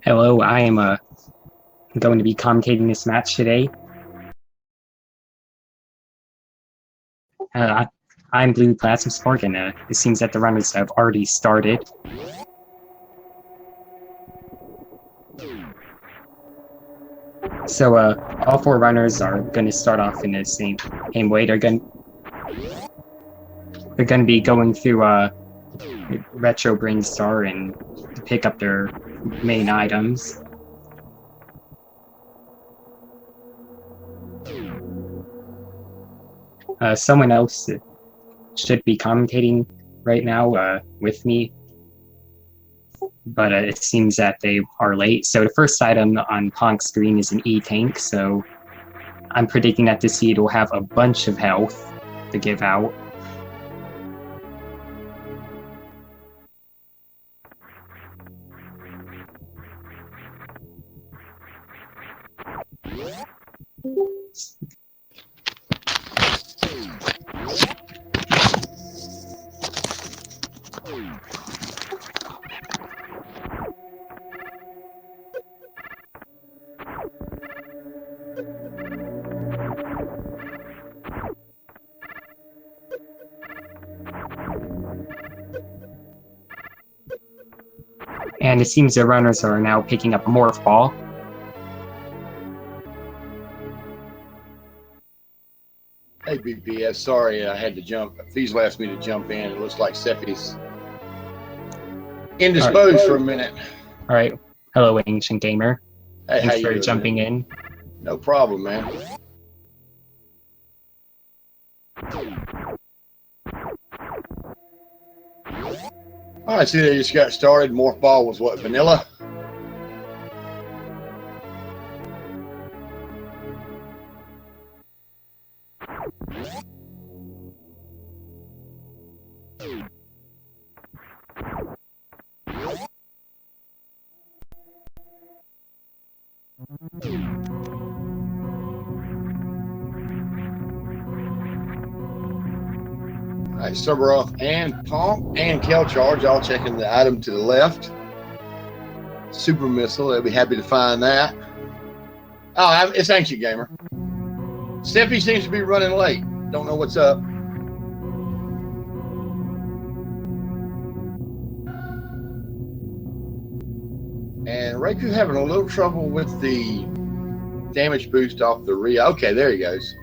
Hello, I am going to be commentating this match today. I'm Blue Plasma Spark, and it seems that the runners have already started. So all four runners are going to start off in the same way. They're going to be going through Retro Brainstar and pick up their main items. Someone else should be commentating right now with me, but it seems that they are late. So the first item on Ponk's screen is an E-Tank, so I'm predicting that this seed will have a bunch of health to give out. And it seems the runners are now picking up a Morph Ball. Hey, BPS, sorry I had to jump. Feasel asked me to jump in. It looks like Sephi's indisposed for a minute. All right. Hello, Ancient Gamer. Hey, Thanks for jumping in. No problem, man. All right, see, they just got started. Morph Ball was what, vanilla? All right, Serberoth and ponk and kelcharge all checking the item to the left. Super missile, they'll be happy to find that. Oh, it's Ancient Gamer. Sephi seems to be running late. Don't know what's up. And Raikou having a little trouble with the damage boost off the Rhea. Okay, there he goes.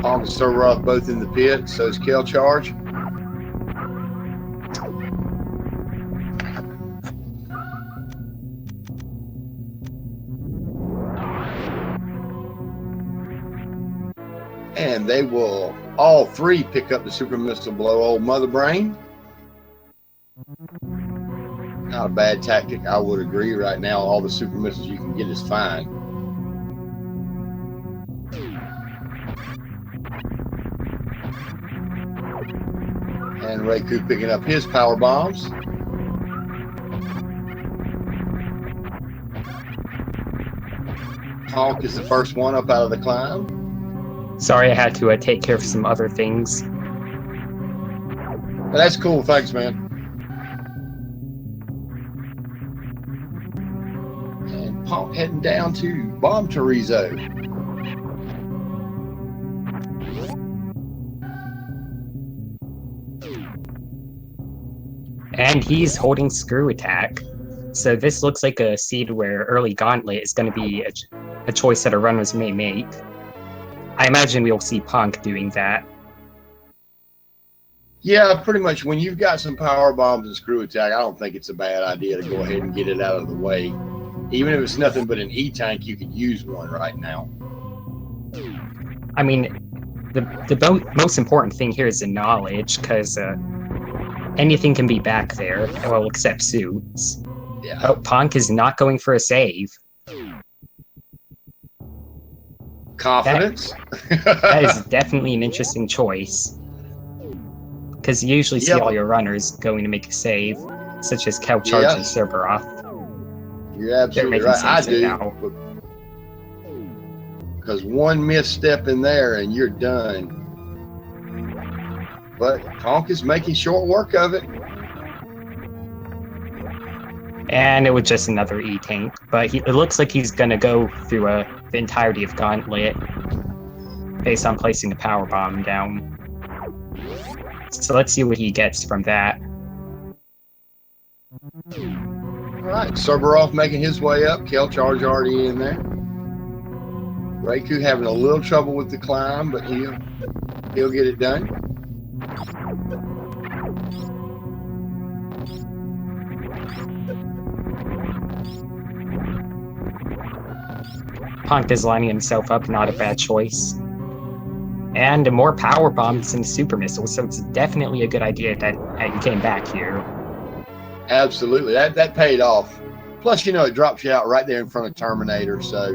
Ponk and Serberoth both in the pit, so is kelcharge. And they will all three pick up the super missile below old Mother Brain. Not a bad tactic, I would agree. Right now, all the super missiles you can get is fine. And Raikou picking up his power bombs. Ponk is the first one up out of the climb. Sorry, I had to take care of some other things. But that's cool, thanks, man. And Ponk heading down to Bomb Chorizo. And he's holding Screw Attack. So this looks like a seed where early Gauntlet is going to be a choice that our runners may make. I imagine we'll see Ponk doing that. Yeah, pretty much. When you've got some power bombs and Screw Attack, I don't think it's a bad idea to go ahead and get it out of the way. Even if it's nothing but an E-Tank, you could use one right now. I mean, the most important thing here is the knowledge, because anything can be back there, well, except suits. Yeah. Oh, Ponk is not going for a save. Confidence. That is definitely an interesting choice. Because you usually see all your runners going to make a save, such as kelcharge and Serberoth. You're absolutely right. I do. Because one misstep in there and you're done. But Ponk is making short work of it. And it was just another E-tank, but it looks like he's going to go through the entirety of Gauntlet based on placing the power bomb down. So let's see what he gets from that. Alright, Serberoth making his way up. kelcharge already in there. Raikou having a little trouble with the climb, but he'll get it done. Ponk is lining himself up, not a bad choice. And more power bombs and super missiles, so it's definitely a good idea that he came back here. Absolutely, that paid off. Plus, you know, it drops you out right there in front of Terminator, so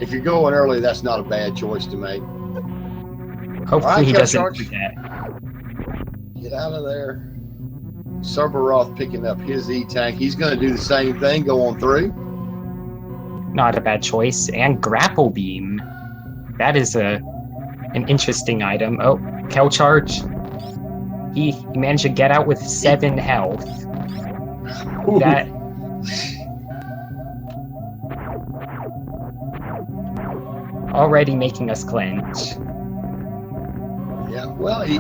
if you're going early, that's not a bad choice to make. Hopefully he doesn't do that. Get out of there. Serberoth picking up his E-tank. He's going to do the same thing, go on through. Not a bad choice. And grapple beam. That is an interesting item. Oh, kelcharge. He managed to get out with 7 health. Ooh. That already making us clench. Yeah, well, he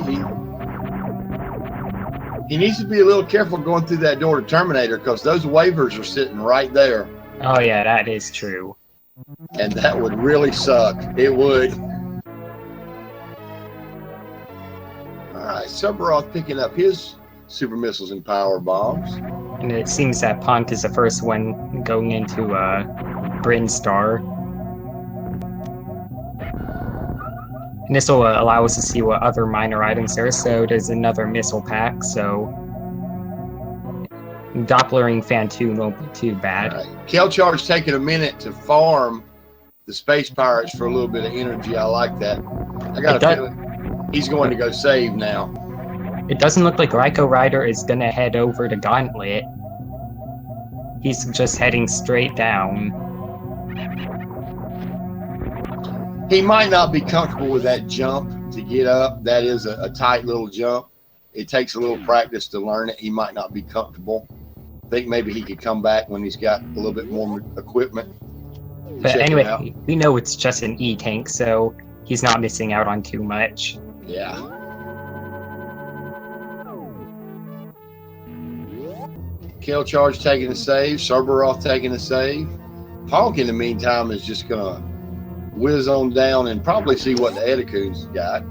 needs to be a little careful going through that door to Terminator, because those waivers are sitting right there. Oh yeah, that is true. And that would really suck. It would. Alright, Serberoth picking up his super missiles and power bombs. And it seems that Ponk is the first one going into Brinstar. And this will allow us to see what other minor items there are. So there's another missile pack, so Doppler Fan 2 won't be too bad. Right. kelcharge taking a minute to farm the Space Pirates for a little bit of energy. I like that. I got a feeling he's going to go save now. It doesn't look like RaikouRider is going to head over to Gauntlet. He's just heading straight down. He might not be comfortable with that jump to get up. That is a tight little jump. It takes a little practice to learn it. He might not be comfortable. I think maybe he could come back when he's got a little bit more equipment. But anyway, we know it's just an E-tank, so he's not missing out on too much. Yeah. kelcharge taking a save. Serberoth taking a save. Ponk, in the meantime, is just going to whiz on down and probably see what the Edicoon's got.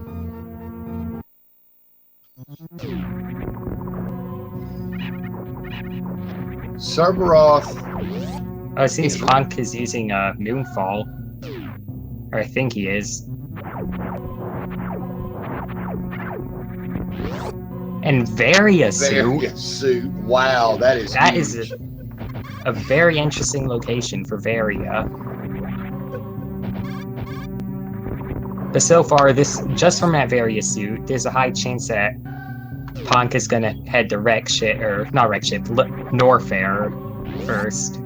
Serberoth. It seems Ponk is using Moonfall. Or I think he is. And Varia suit. Wow, that is a very interesting location for Varia. But so far, just from that Varia suit, there's a high chance that Ponk is gonna head to Norfair first.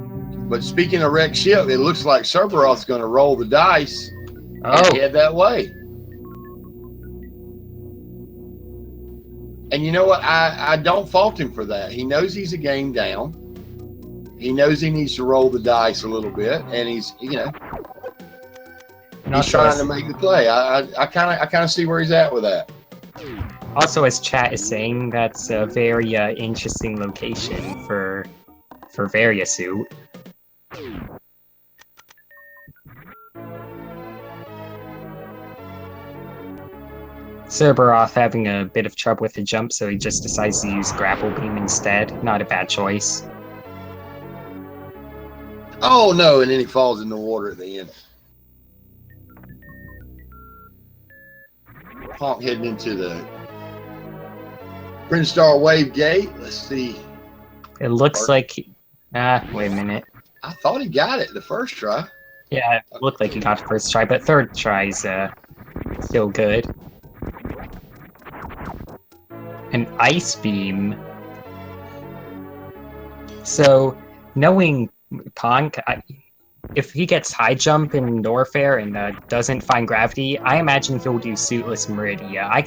But speaking of wreck ship, it looks like Serberoth's gonna roll the dice and head that way. And you know what? I don't fault him for that. He knows he's a game down. He knows he needs to roll the dice a little bit, and he's trying to make the play. I kind of see where he's at with that. Also, as chat is saying, that's a very interesting location for Varia suit. Serberoth having a bit of trouble with the jump, so he just decides to use grapple beam instead. Not a bad choice. Oh no, and then he falls in the water at the end. Ponk heading into the Brinstar Wave Gate. Let's see. It looks like... wait a minute. I thought he got it the first try. Yeah, it looked like he got first try, but third try's still good. An ice beam. So, knowing ponk, if he gets high jump in Norfair and doesn't find gravity, I imagine he'll do suitless Meridia. I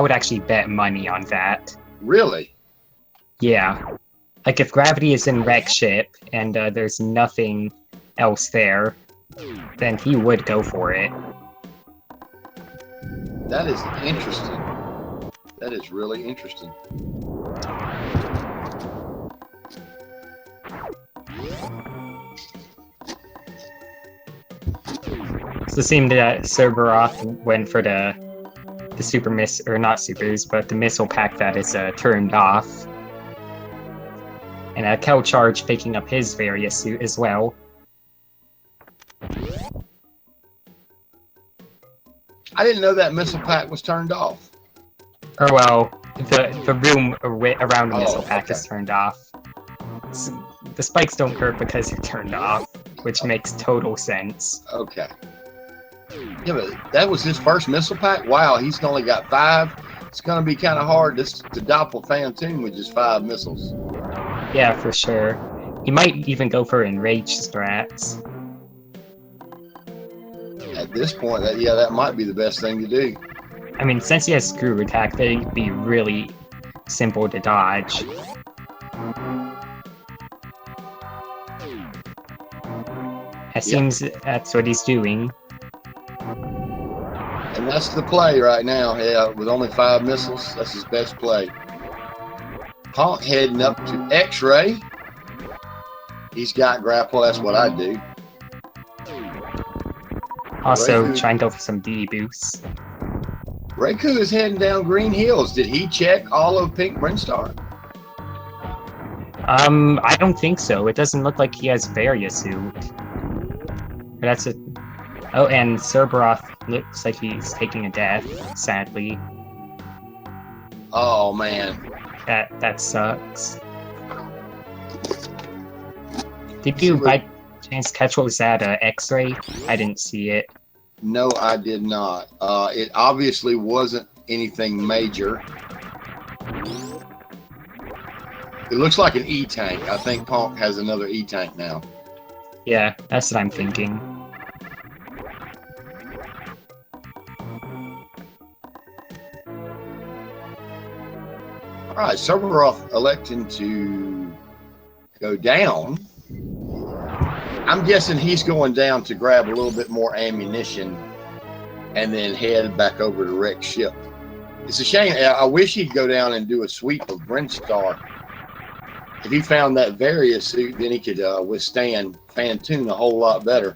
would actually bet money on that. Really? Yeah, like if gravity is in wreck ship and there's nothing else there, then he would go for it. That is interesting. That is really interesting. So it seemed that Serberoth went for the super miss, or not supers, but the missile pack that is turned off. And kelcharge picking up his various suit as well. I didn't know that missile pack was turned off. Or well, the room around the missile pack okay. is turned off. So the spikes don't hurt because they're turned off, which makes total sense. Okay. Yeah, but that was his first missile pack? Wow, he's only got 5. It's going to be kind of hard to doppel Fantoon with just 5 missiles. Yeah, for sure. He might even go for enrage strats. At this point, that might be the best thing to do. I mean, since he has screw attack, they'd be really simple to dodge. It seems that's what he's doing. And that's the play right now. Yeah, with only 5 missiles, that's his best play. Ponk heading up to X-Ray. He's got grapple. That's what I do. Also, try and go for some D boosts. Raikou is heading down Green Hills. Did he check all of Pink Brinstar? I don't think so. It doesn't look like he has Varia suit. That's a. Oh, and Serberoth looks like he's taking a death, sadly. Oh man. That sucks. Did you by chance catch what was that, X-ray? I didn't see it. No, I did not. It obviously wasn't anything major. It looks like an E-tank. I think Ponk has another E-tank now. Yeah, that's what I'm thinking. All right, Serberoth electing to go down. I'm guessing he's going down to grab a little bit more ammunition and then head back over to wreck ship. It's a shame. I wish he'd go down and do a sweep of Brinstar. If he found that Varia suit, then he could withstand Fantoon a whole lot better.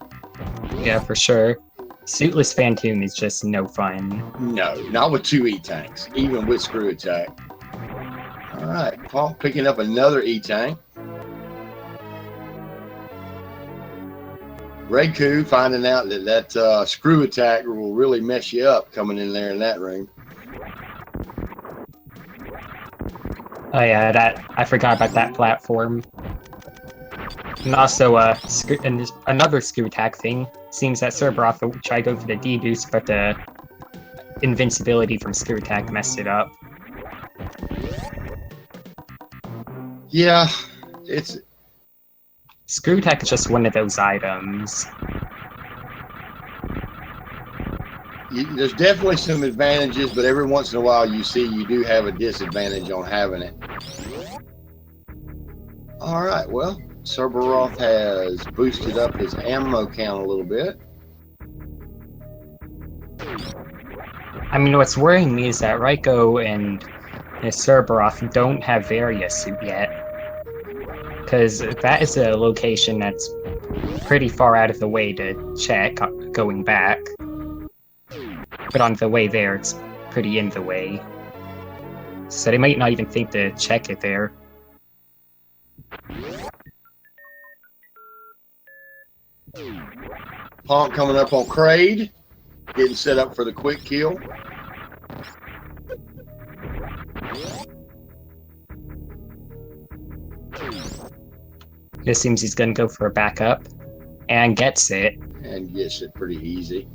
Yeah, for sure. Suitless Fantoon is just no fun. No, not with 2 E-tanks, even with screw attack. All right, Paul picking up another E-tank. Raikou finding out that screw attack will really mess you up coming in there in that room. Oh yeah, I forgot about that platform. And also, another screw attack thing. Seems that Serberoth will try to go for the D boost, but the invincibility from screw attack messed it up. Yeah, it's... Screw attack is just one of those items. There's definitely some advantages, but every once in a while you do have a disadvantage on having it. All right, well, Serberoth has boosted up his ammo count a little bit. I mean, what's worrying me is that Raikou and Serberoth don't have Varia suit yet. Because that is a location that's pretty far out of the way to check going back. But on the way there, it's pretty in the way. So they might not even think to check it there. Ponk coming up on Kraid, getting set up for the quick kill. It seems he's gonna go for a backup. And gets it. And gets it pretty easy.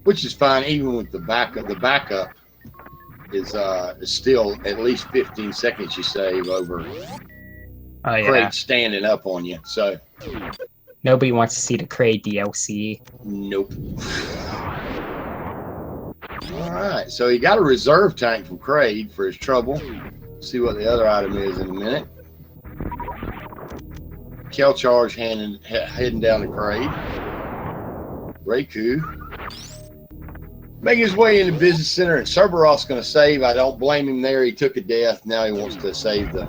Which is fine, even with the backup. The backup is still at least 15 seconds you save over crate standing up on you. So nobody wants to see the crate DLC. Nope. All right, so he got a reserve tank from Craig for his trouble. See what the other item is in a minute. Kelcharge heading down to Craig. Raikou making his way into business center, and Serberoth's going to save. I don't blame him there. He took a death. Now he wants to save the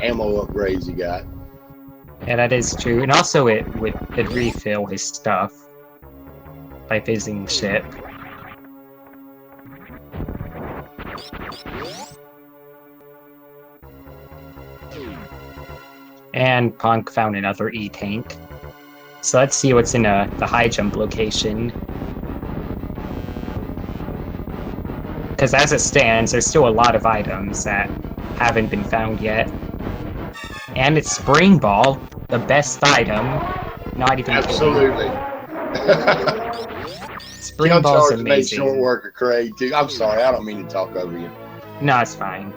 ammo upgrades he got. Yeah, that is true. And also it would refill his stuff by visiting ship. And Ponk found another E-tank. So let's see what's in the high jump location. Because as it stands, there's still a lot of items that haven't been found yet. And it's Spring Ball, the best item. Not even absolutely. Spring Ball's amazing. Made short work of Craig too. I'm sorry, I don't mean to talk over you. No, it's fine.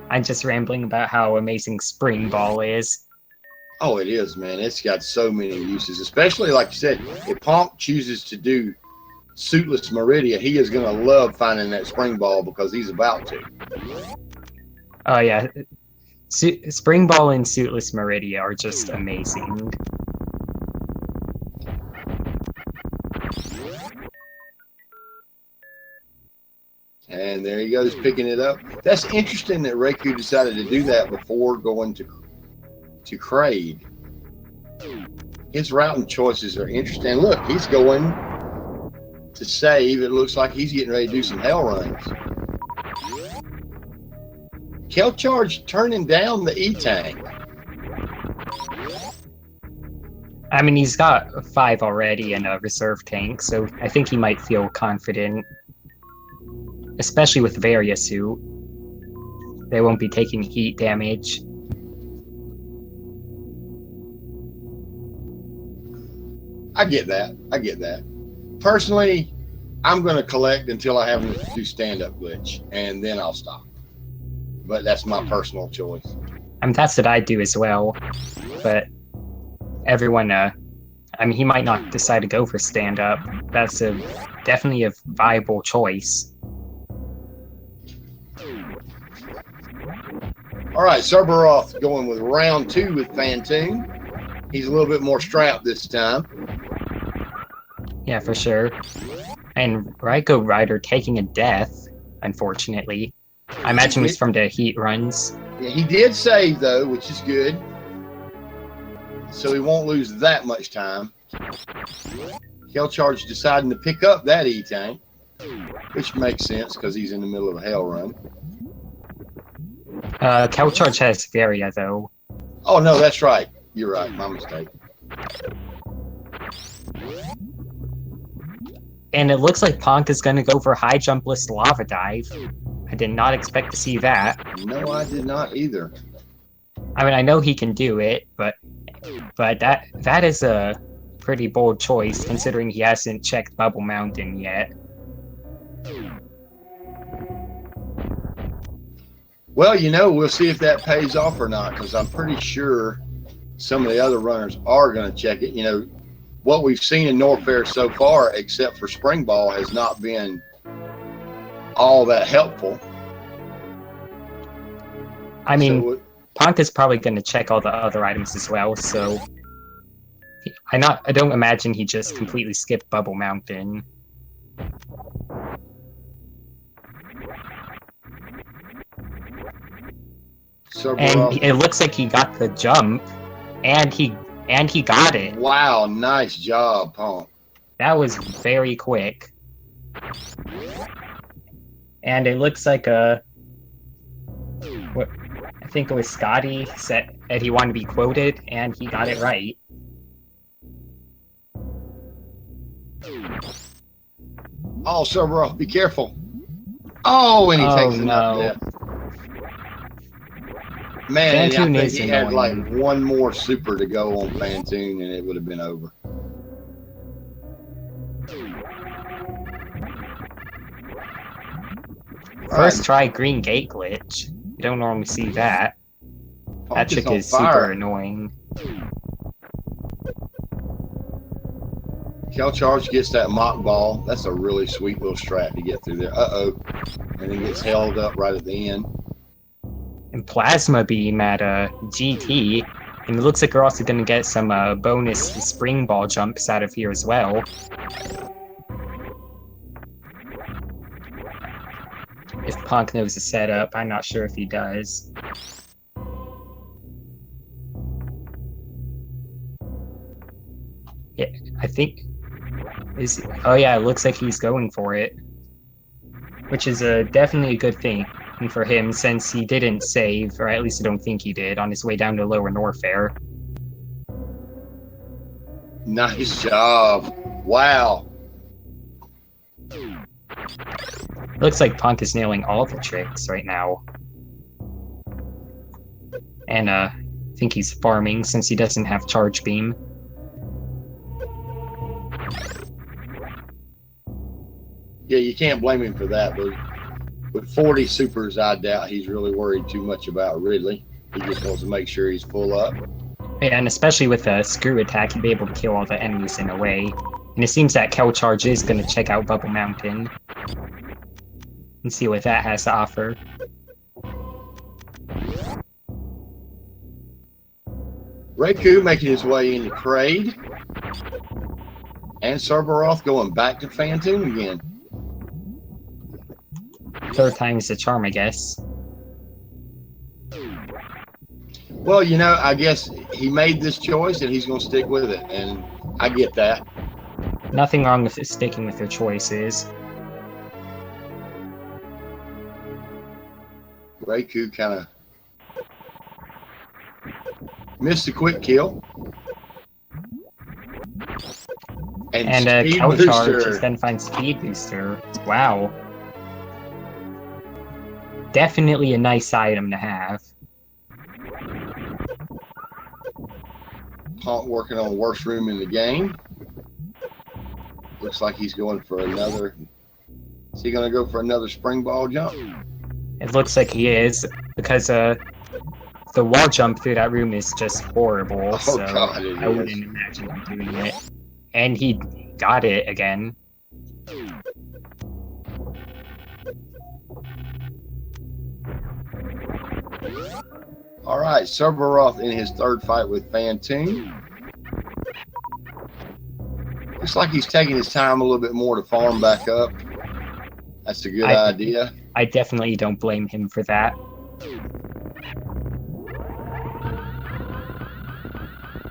I'm just rambling about how amazing Spring Ball is. Oh, it is, man. It's got so many uses, especially like you said, if Ponk chooses to do Suitless Meridia, he is going to love finding that Spring Ball because he's about to. Oh, yeah. Spring Ball and Suitless Meridia are just amazing. And there he goes, picking it up. That's interesting that Raikou decided to do that before going to Kraid. His routing choices are interesting. Look, he's going to save. It looks like he's getting ready to do some hell runs. Kelcharge turning down the E-tank. I mean, he's got 5 already in a reserve tank, so I think he might feel confident. Especially with Varia Suit. They won't be taking heat damage. I get that. I get that. Personally, I'm going to collect until I have to do stand-up glitch, and then I'll stop. But that's my personal choice. I mean, that's what I do as well. But everyone, I mean, he might not decide to go for stand-up. That's definitely a viable choice. All right, Serberoth going with round 2 with Fantoon. He's a little bit more strapped this time. Yeah, for sure. And RaikouRider taking a death, unfortunately. I imagine it's from the heat runs. Yeah, he did save, though, which is good. So he won't lose that much time. Kelcharge deciding to pick up that E-tank, which makes sense because he's in the middle of a hell run. Kelcharge has Varia, though. Oh, no, that's right. You're right. My mistake. And it looks like Ponk is going to go for high jumpless lava dive. I did not expect to see that. No, I did not either. I mean, I know he can do it, but that is a pretty bold choice considering he hasn't checked Bubble Mountain yet. Well, you know, we'll see if that pays off or not, because I'm pretty sure some of the other runners are going to check it. You know, what we've seen in Norfair so far, except for Spring Ball, has not been all that helpful. I mean, Ponk is probably going to check all the other items as well, so I don't imagine he just completely skipped Bubble Mountain. And it looks like he got the jump, and he got it. Wow, nice job, Ponk. That was very quick. And it looks like I think it was Scotty said that he wanted to be quoted, and he got it right. Oh, Serberoth, be careful. Oh, and he takes another death. Man, and I Fantoon think is he had like annoying. one more super to go on Fantoon, and it would have been over. First try green gate glitch. You don't normally see that. That Ponk trick on is fire. super annoying. Kelcharge gets that mock ball. That's a really sweet little strat to get through there. Uh-oh. And then gets held up right at the end. And Plasma Beam at GT. And it looks like we're also going to get some bonus spring ball jumps out of here as well. If Ponk knows the setup, I'm not sure if he does. Yeah, I think... Oh yeah, it looks like he's going for it. Which is definitely a good thing for him, since he didn't save, or at least I don't think he did, on his way down to Lower Norfair. Nice job. Wow. Looks like Ponk is nailing all the tricks right now. And I think he's farming since he doesn't have Charge Beam. Yeah, you can't blame him for that, but with 40 supers, I doubt he's really worried too much about Ridley. He just wants to make sure he's full up. Yeah, and especially with a Screw Attack, he'd be able to kill all the enemies in a way. And it seems that kelcharge is going to check out Bubble Mountain and see what that has to offer. Raikou making his way into Kraid. And Serberoth going back to Fantoon again. Third time's the charm, I guess. Well, you know, I guess he made this choice and he's going to stick with it. And I get that. Nothing wrong with sticking with your choices. Raikou kind of missed a quick kill. And Speed kelcharge Booster. is then find Speed Booster. Wow. Definitely a nice item to have. Ponk working on worst room in the game. Looks like he's going for another. Is he going to go for another spring ball jump? It looks like he is, because the wall jump through that room is just horrible, Oh, so God, it I wouldn't is. imagine him doing it. And he got it again. All right, Serberoth in his third fight with Fantoon. Looks like he's taking his time a little bit more to farm back up. That's a good idea. I definitely don't blame him for that.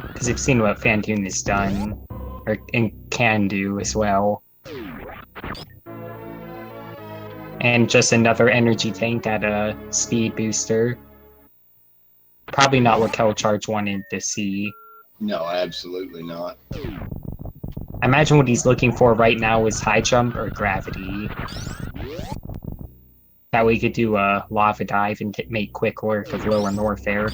Because you've seen what Fantoon has done, and can do as well. And just another energy tank at a speed booster. Probably not what kelcharge wanted to see. No, absolutely not. I imagine what he's looking for right now is high jump or gravity. That way he could do a lava dive and make quick work of Lower Norfair.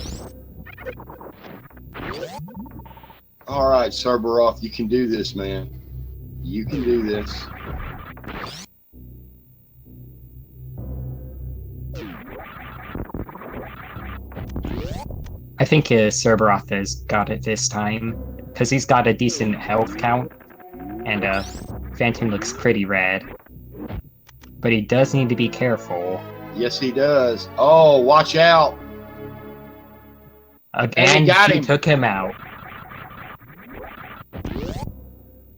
All right, Serberoth, you can do this, man. You can do this. I think Serberoth has got it this time, because he's got a decent health count, and Fantoon looks pretty red. But he does need to be careful. Yes, he does. Oh, watch out. Again, he took him out.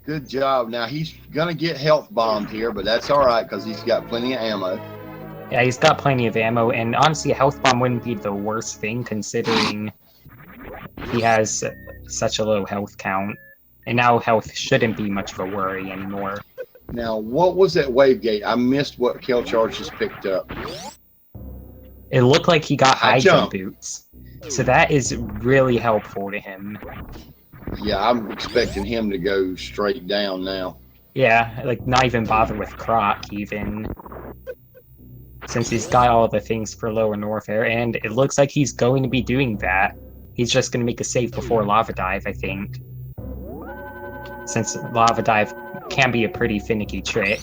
Good job. Now, he's going to get health bombed here, but that's all right because he's got plenty of ammo. Yeah, he's got plenty of ammo, and honestly, a health bomb wouldn't be the worst thing, considering he has such a low health count. And now health shouldn't be much of a worry anymore. Now, what was that wave gate? I missed what kelcharge just picked up. It looked like he got high jump jump. boots. So that is really helpful to him. Yeah, I'm expecting him to go straight down now. Yeah, like not even bother with Croc even. since he's got all the things for lower warfare, and it looks like he's going to be doing that. He's just going to make a save before Lava Dive, I think. Since Lava Dive can be a pretty finicky trick.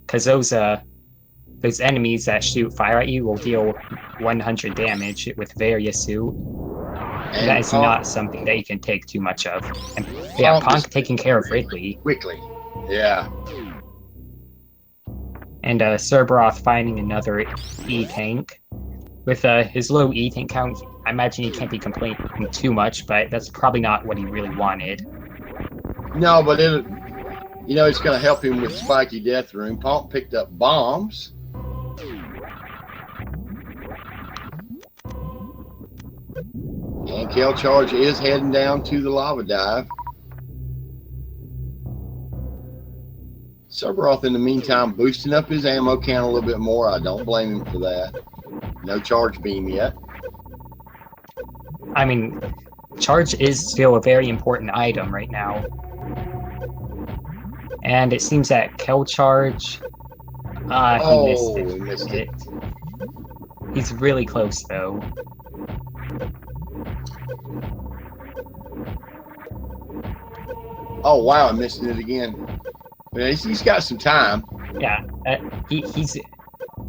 Because those enemies that shoot fire at you will deal 100 damage with various suit. And that is not something that you can take too much of. And yeah, Ponk taking care of Ridley. Quickly. Yeah. And Serberoth finding another E-tank. With his low E-tank count, I imagine he can't be complaining too much, but that's probably not what he really wanted. No, but it's going to help him with Spiky Death Room. Ponk picked up bombs. And kelcharge is heading down to the Lava Dive. Serberoth, in the meantime, boosting up his ammo count a little bit more. I don't blame him for that. No charge beam yet. I mean, charge is still a very important item right now. And it seems that kelcharge... he missed it. He's really close, though. Oh, wow, I'm missing it again. He's got some time. Yeah, he's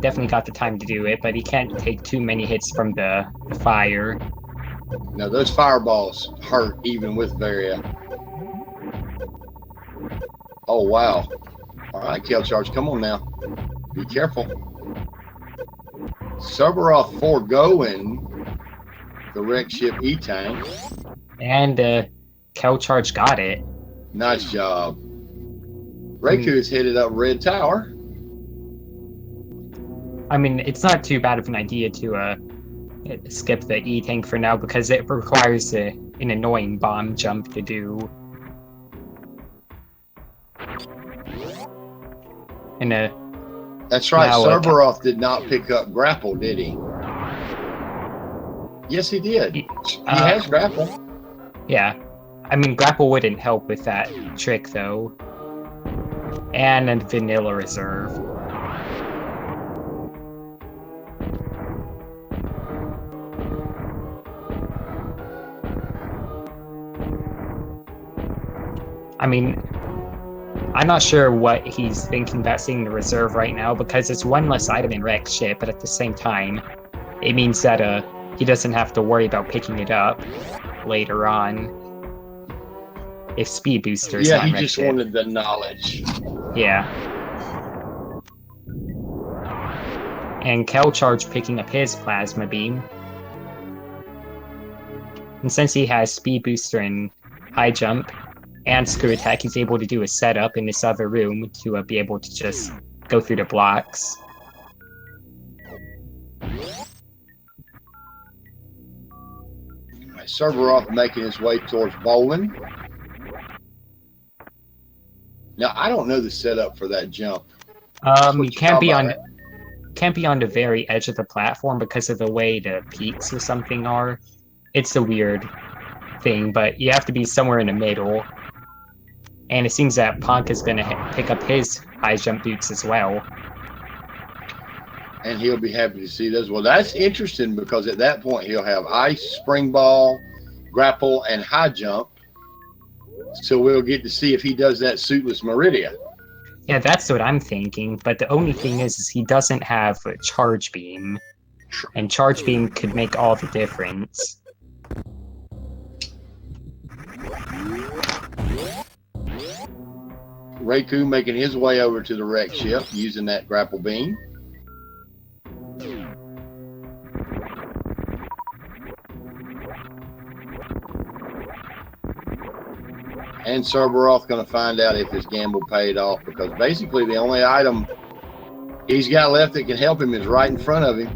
definitely got the time to do it, but he can't take too many hits from the fire. No, those fireballs hurt even with Varia. Oh, wow. All right, kelcharge, come on now. Be careful. Serberoth foregoing the wreck ship E-tank. And kelcharge got it. Nice job. Raikou is headed up Red Tower. I mean, it's not too bad of an idea to skip the E-tank for now because it requires an annoying bomb jump to do. And that's right, Serberoth did not pick up grapple, did he? Yes, he did. He has grapple. Yeah. I mean, grapple wouldn't help with that trick, though. And a vanilla reserve. I mean, I'm not sure what he's thinking about seeing the reserve right now, because it's one less item in Rex ship, but at the same time, it means that he doesn't have to worry about picking it up later on. If speed booster is not he just wanted the knowledge. Yeah. And kelcharge picking up his plasma beam. And since he has speed booster and high jump and screw attack, he's able to do a setup in this other room to be able to just go through the blocks. Serberoth making his way towards bowling. Now, I don't know the setup for that jump. You can't be on the very edge of the platform because of the way the peaks or something are. It's a weird thing, but you have to be somewhere in the middle. And it seems that Ponk is going to pick up his high jump boots as well. And he'll be happy to see those. Well, that's interesting because at that point he'll have ice, spring ball, grapple, and high jump. So we'll get to see if he does that suitless Meridia. Yeah, that's what I'm thinking. But the only thing is he doesn't have a charge beam. And charge beam could make all the difference. Raikou making his way over to the wreck ship using that grapple beam. And Serberoth going to find out if his gamble paid off, because basically the only item he's got left that can help him is right in front of him.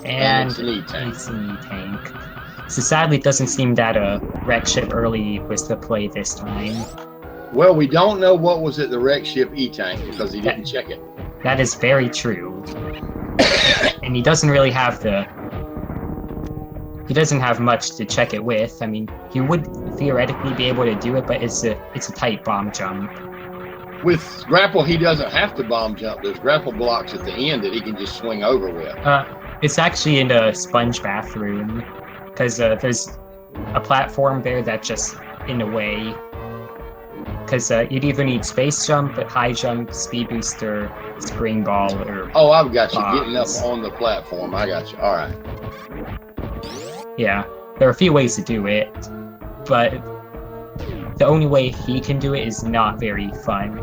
And it's an E-tank. So sadly, it doesn't seem that a wreck ship early was the play this time. Well, we don't know what was at the wreck ship E-tank because he didn't check it. That is very true. And he doesn't really have he doesn't have much to check it with. I mean, he would theoretically be able to do it, but it's a tight bomb jump. With grapple, he doesn't have to bomb jump. There's grapple blocks at the end that he can just swing over with. It's actually in a sponge bathroom, because there's a platform there that's just in the way. Because you'd either need space jump, high jump, speed booster, spring ball, or Oh, I've got you bombs. getting up on the platform. I got you. All right. Yeah, there are a few ways to do it, but the only way he can do it is not very fun.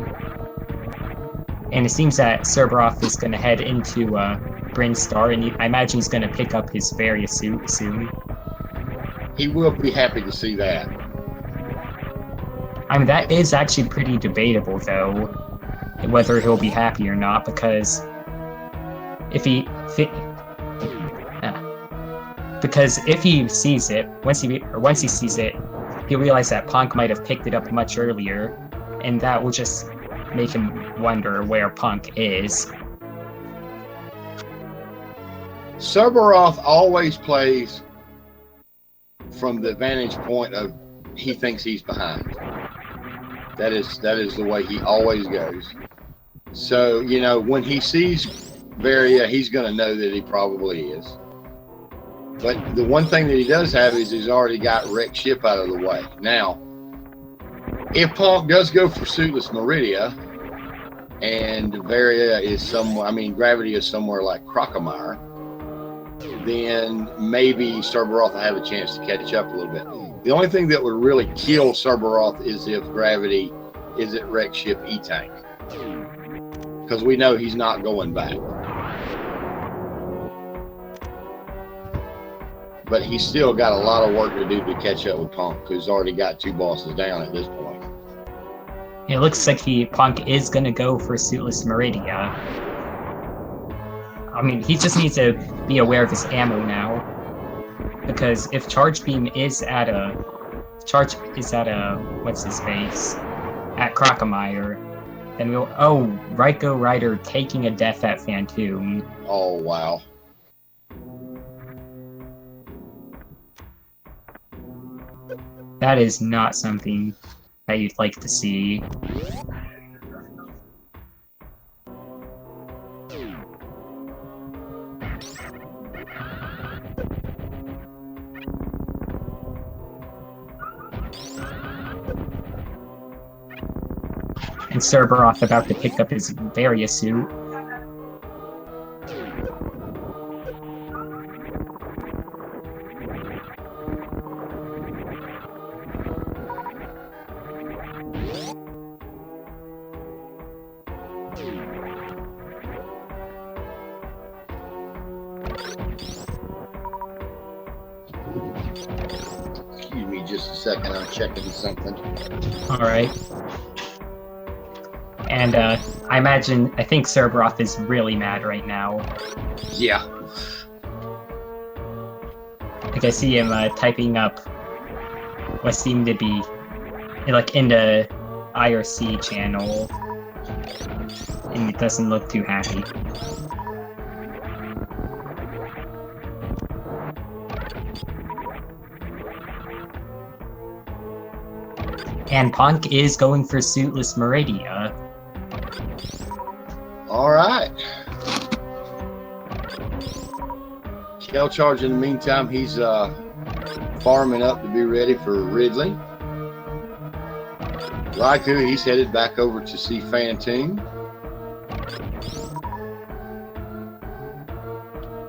And it seems that Serberoth is going to head into Brinstar, and I imagine he's going to pick up his various suit soon. He will be happy to see that. I mean, that is actually pretty debatable, though, whether he'll be happy or not, because if he sees it, once he sees it, he'll realize that Ponk might have picked it up much earlier, and that will just make him wonder where Ponk is. Serberoth always plays from the vantage point of he thinks he's behind. That is the way he always goes. So, you know, when he sees Varia, he's going to know that he probably is. But the one thing that he does have is he's already got wrecked ship out of the way. Now, if Ponk does go for Suitless Meridia, and Varia is somewhere, I mean, Gravity is somewhere like Crocomire, then maybe Serberoth will have a chance to catch up a little bit. The only thing that would really kill Serberoth is if Gravity is at wreck ship E-Tank, because we know he's not going back. But he's still got a lot of work to do to catch up with Ponk, who's already got 2 bosses down at this point. It looks like Ponk is going to go for Suitless Meridia. I mean, he just needs to be aware of his ammo now, because if Charge Beam is at what's his face, at Crocomire, then we'll RaikouRider taking a death at Phantom. Oh wow. That is not something that you'd like to see. And Serberoth about to pick up his Varia suit. Excuse me just a second, I'm checking something. Alright. And I think Serberoth is really mad right now. Yeah. Like I see him typing up what seemed to be like in the IRC channel, and it doesn't look too happy. And Ponk is going for Suitless Meridia. All right. kelcharge in the meantime, he's farming up to be ready for Ridley. Raikou, he's headed back over to see Phantom.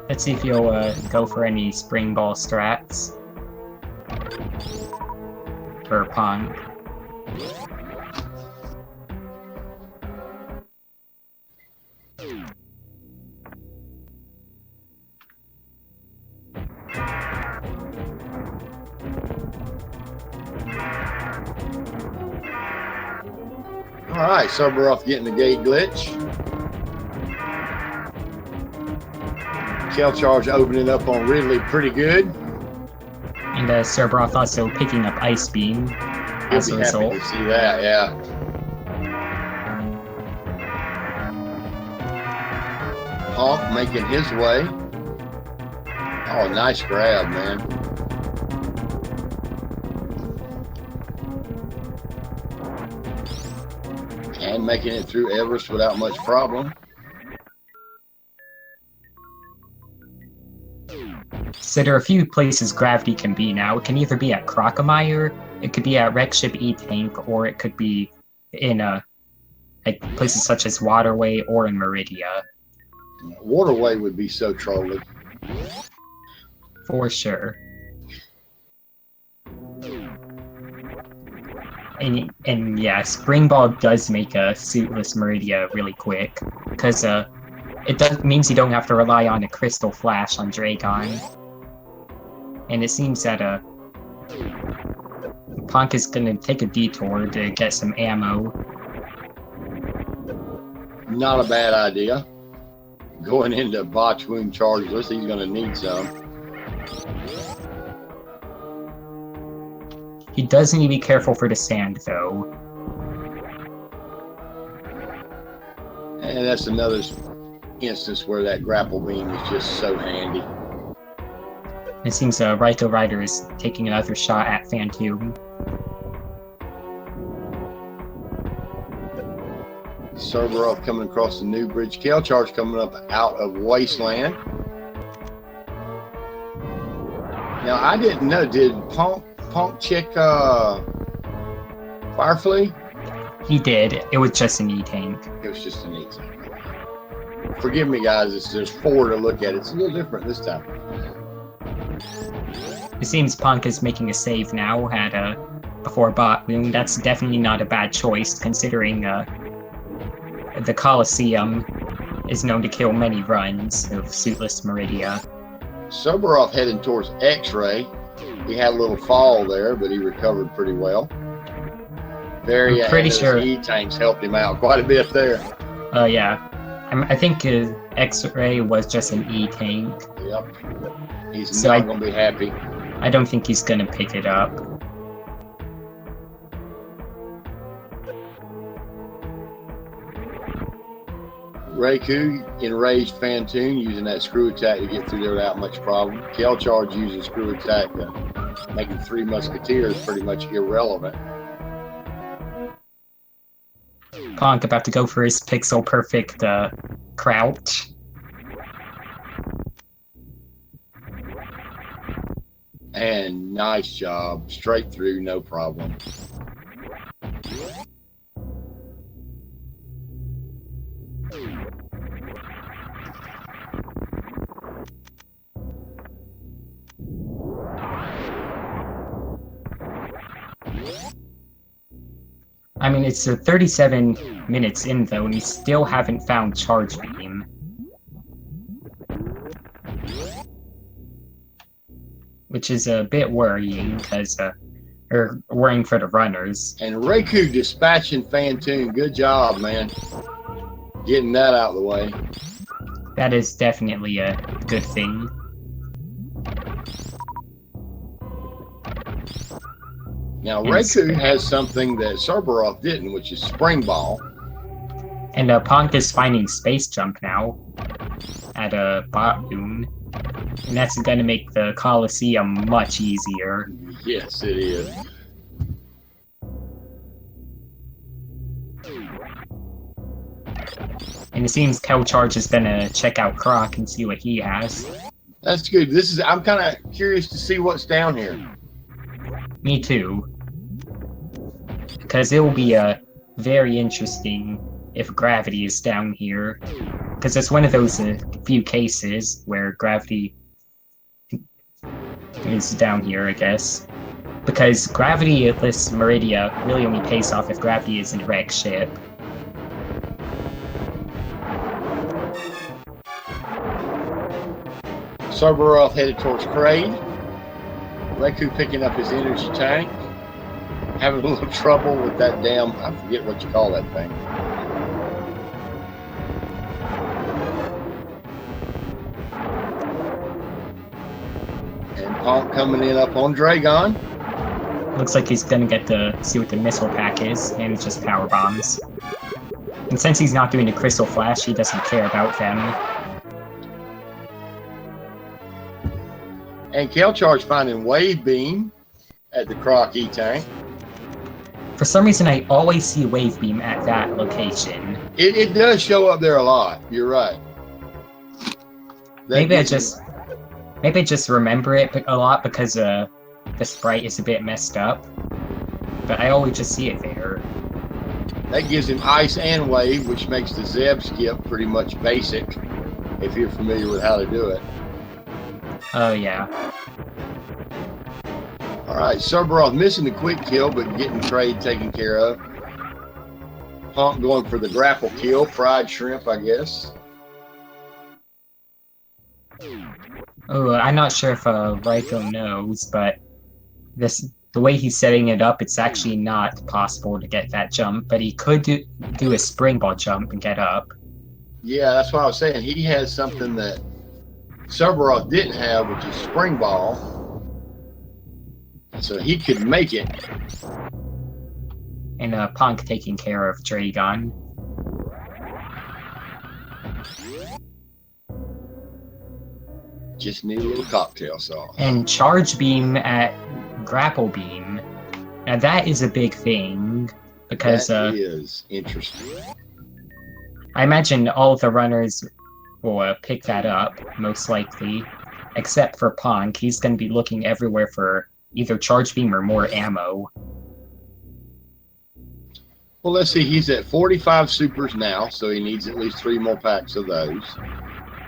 Let's see if you'll go for any spring ball strats for Ponk. All right, Serberoth getting the gate glitch. kelcharge opening up on Ridley pretty good. And Serberoth also picking up Ice Beam as a result. Happy to see that, yeah. Ponk making his way. Oh, nice grab, man. And making it through Everest without much problem. So there are a few places gravity can be now. It can either be at Crocomire, it could be at Wreckship E-Tank, or it could be in like places such as Waterway or in Meridia. Waterway would be so trolly. For sure. And yeah, Spring Ball does make a suitless Meridia really quick, because it means you don't have to rely on a Crystal Flash on Dragon. And it seems that Ponk is gonna take a detour to get some ammo. Not a bad idea. Going into botch wound chargeless, he's gonna need some. He does need to be careful for the sand, though. And that's another instance where that grapple beam is just so handy. It seems RaikouRider is taking another shot at Phantom. Serberoth coming across the new bridge. Kelcharge coming up out of Wasteland. Now, I didn't know, did Ponk check Firefly? He did. It was just an E-Tank. It was just an E-Tank. Forgive me, guys. There's 4 to look at. It's a little different this time. It seems Ponk is making a save now at before Bot Moon. That's definitely not a bad choice, considering the Coliseum is known to kill many runs of suitless Meridia. Serberoth heading towards X-Ray. He had a little fall there, but he recovered pretty well. Very pretty sure E-Tanks helped him out quite a bit there. Yeah. I think X-Ray was just an E-Tank. Yep. He's not going to be happy. I don't think he's going to pick it up. Raikou enraged Phantom using that screw attack to get through there without much problem. Kelcharge using screw attack to making 3 Musketeers pretty much irrelevant. Ponk about to go for his pixel perfect crouch. And nice job. Straight through, no problem. I mean, it's 37 minutes in, though, and we still haven't found Charge Beam. Which is a bit worrying, because, or worrying for the runners. And Raikou dispatching Phantom. Good job, man. Getting that out of the way. That is definitely a good thing. Now, Raikou has something that Serberoth didn't, which is Spring Ball. And Ponk is finding Space Jump now at Bot Moon. And that's going to make the Coliseum much easier. Yes, it is. And it seems Kelcharge is going to check out Croc and see what he has. That's good. I'm kind of curious to see what's down here. Me too. Because it will be very interesting if gravity is down here. Because it's one of those few cases where gravity is down here, I guess. Because gravity-less Meridia really only pays off if gravity is in a wreck ship. Serberoth headed towards Kraid. Raikou picking up his energy tank. Having a little trouble with that damn, I forget what you call that thing. And Ponk coming in up on Dragon. Looks like he's gonna get to see what the missile pack is, and it's just power bombs. And since he's not doing the Crystal Flash, he doesn't care about them. And Kelcharge finding Wave Beam at the Croc E-Tank. For some reason, I always see a wave beam at that location. It does show up there a lot. You're right. Maybe I just remember it a lot because the sprite is a bit messed up. But I always just see it there. That gives him ice and wave, which makes the Zeb skip pretty much basic, if you're familiar with how to do it. Oh, yeah. Alright, Serberoth missing the quick kill, but getting trade taken care of. Ponk going for the grapple kill, fried shrimp, I guess. Oh, I'm not sure if Raiko knows, but the way he's setting it up, it's actually not possible to get that jump, but he could do a springboard jump and get up. Yeah, that's what I was saying. He has something that Serberoth didn't have, which is spring ball. So he could make it. And Ponk taking care of Dragon. Just need a little cocktail sauce. And charge beam at grapple beam. Now that is a big thing because that is interesting. I imagine all of the runners will pick that up most likely, except for Ponk. He's going to be looking everywhere for either charge beam or more ammo. Well, let's see. He's at 45 supers now, so he needs at least 3 more packs of those.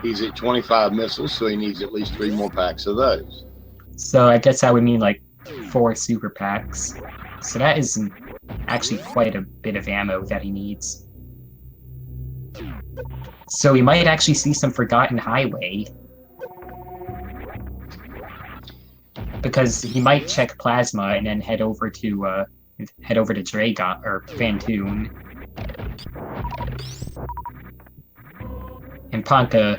He's at 25 missiles, so he needs at least 3 more packs of those. So I guess that would mean like 4 super packs. So that is actually quite a bit of ammo that he needs. So we might actually see some Forgotten Highway. Because he might check Plasma and then head over to Dragon or Phantoon. And Ponka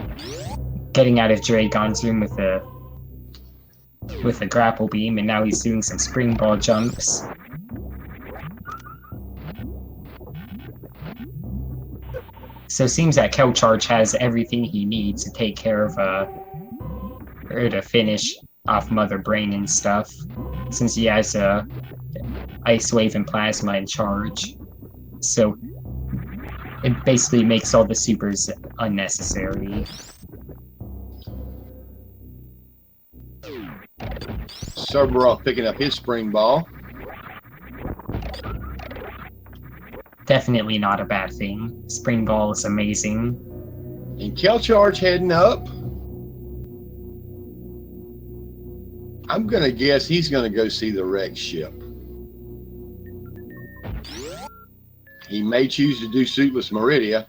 getting out of Dragon's room with a grapple beam, and now he's doing some spring ball jumps. So it seems that kelcharge has everything he needs to take care of or to finish off Mother Brain and stuff, since he has Ice Wave and Plasma in charge. So it basically makes all the supers unnecessary. Serberoth picking up his spring ball. Definitely not a bad thing. Spring ball is amazing. And kelcharge heading up. I'm going to guess he's going to go see the wrecked ship. He may choose to do Suitless Meridia.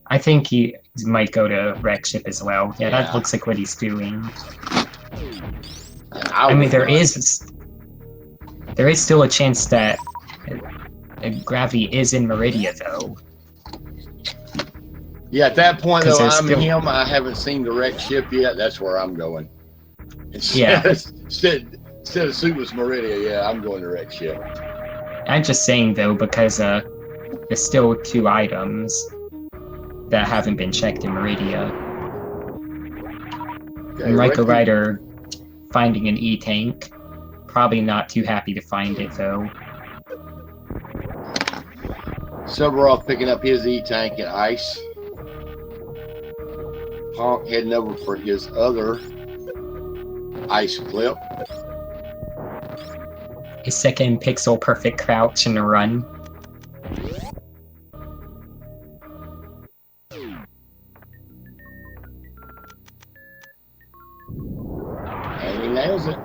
I think he might go to wreck ship as well. Yeah, that looks like what he's doing. I mean, there is still a chance that Gravity is in Meridia, though. Yeah, at that point, though, I'm still... him. I haven't seen the wrecked ship yet. That's where I'm going. Yeah. Instead of Suitless Meridia, yeah, I'm going to wrecked ship. I'm just saying, though, because there's still 2 items that haven't been checked in Meridia. Okay, and RaikouRider finding an E-tank. Probably not too happy to find it, though. Serberoth picking up his E-tank and ice. Ponk heading over for his other ice clip. His second pixel perfect crouch and a run. And he nails it.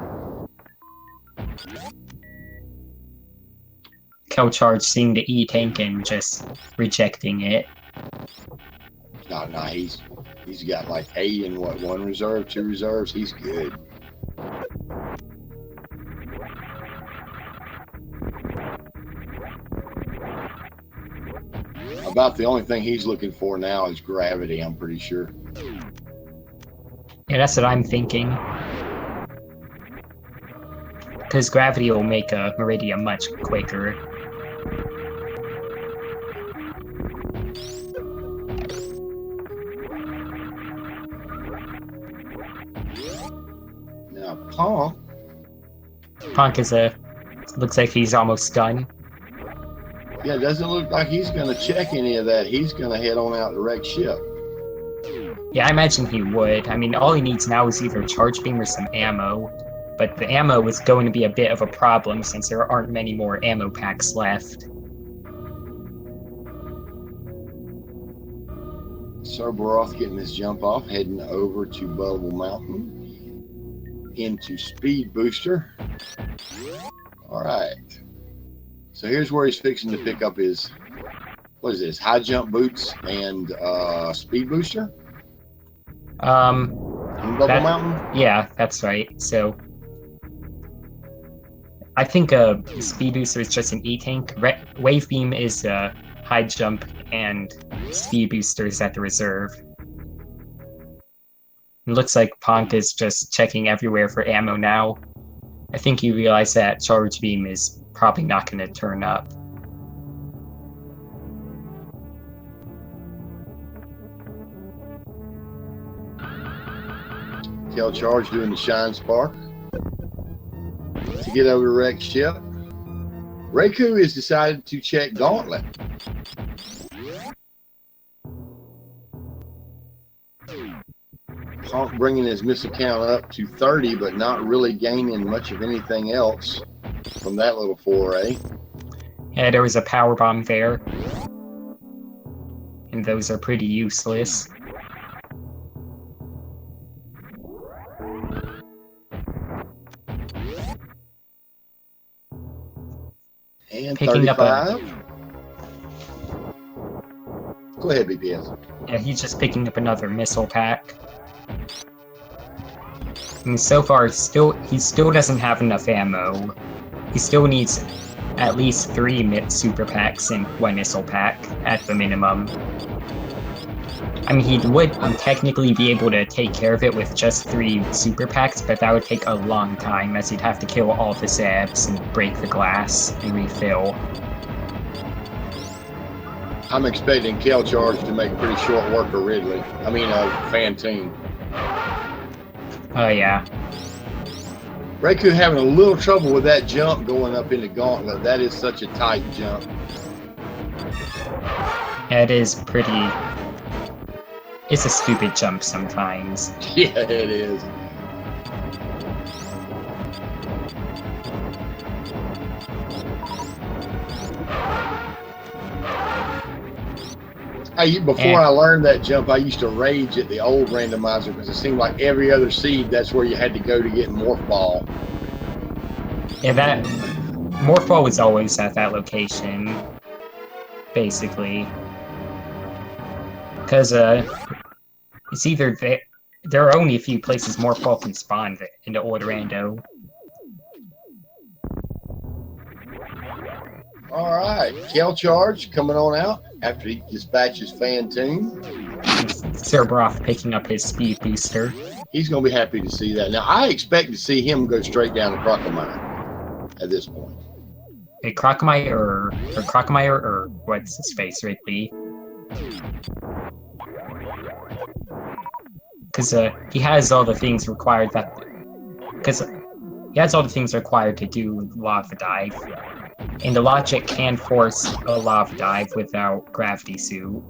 kelcharge seeing the E-tank and just rejecting it. No, he's got like 8 and what, 1 reserve, 2 reserves. He's good. About the only thing he's looking for now is gravity, I'm pretty sure. Yeah, that's what I'm thinking. Because gravity will make a Meridia much quicker. Now, Ponk is Looks like he's almost done. Yeah, it doesn't look like he's going to check any of that. He's going to head on out the wrecked ship. Yeah, I imagine he would. I mean, all he needs now is either charge beam or some ammo. But the ammo is going to be a bit of a problem since there aren't many more ammo packs left. Serberoth getting his jump off, heading over to Bubble Mountain into Speed Booster. All right. So here's where he's fixing to pick up his, what is this, high jump boots and Speed Booster? In Bubble Mountain? Yeah, that's right. So I think Speed Booster is just an E-Tank. Wave Beam is high jump, and Speed Booster is at the reserve. It looks like Ponk is just checking everywhere for ammo now. I think you realize that Charge Beam is probably not going to turn up. kelcharge doing the Shine Spark to get over the wrecked ship. Raikou has decided to check Gauntlet. Ponk bringing his missile count up to 30, but not really gaining much of anything else from that little foray. Yeah, there was a power bomb there. And those are pretty useless. And Picking 35. Go ahead, BPS. Yeah, he's just picking up another missile pack. And so far, he still doesn't have enough ammo. He still needs at least 3 super packs and 1 missile pack at the minimum. I mean, he would technically be able to take care of it with just 3 super packs, but that would take a long time, as he'd have to kill all the Zebs and break the glass and refill. I'm expecting kelcharge to make pretty short work of Ridley. I mean, Fantine. Oh, yeah. Raikou having a little trouble with that jump going up into Gauntlet. That is such a tight jump. Yeah, it is pretty... It's a stupid jump sometimes. Yeah, it is. Before I learned that jump, I used to rage at the old randomizer because it seemed like every other seed, that's where you had to go to get Morph Ball. Yeah, that... Morph Ball was always at that location, basically. Because, it's either there are only a few places Morph Ball can spawn into Old Rando. Alright, kelcharge coming on out after he dispatches Fantine. Serberoth picking up his speed booster. He's going to be happy to see that. Now, I expect to see him go straight down to Crocomire at this point. A Crocomire or what's his face, Ridley? Because he has all the things required to do Lava Dive. And the Logic can force a Lava Dive without Gravity Suit.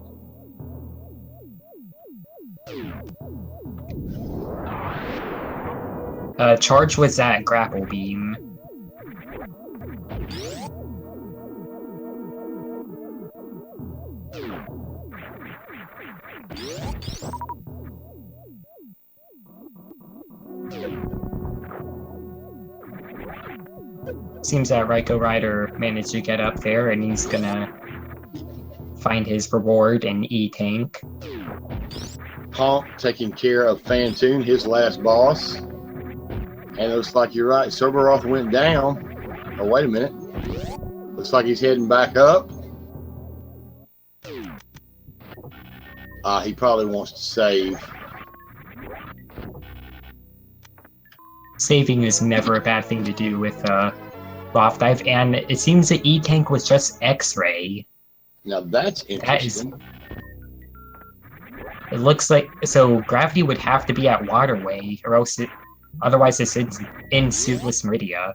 Charge was at Grapple Beam. Seems that RaikouRider managed to get up there, and he's gonna find his reward in E-Tank. Ponk taking care of Fantine, his last boss. And it looks like you're right. Serberoth went down. Oh, wait a minute. Looks like he's heading back up. He probably wants to save. Saving is never a bad thing to do with Lava Dive, and it seems that E-Tank was just X-Ray. Now that's interesting. It looks like... So Gravity would have to be at Waterway, or else otherwise it's in Suitless Meridia.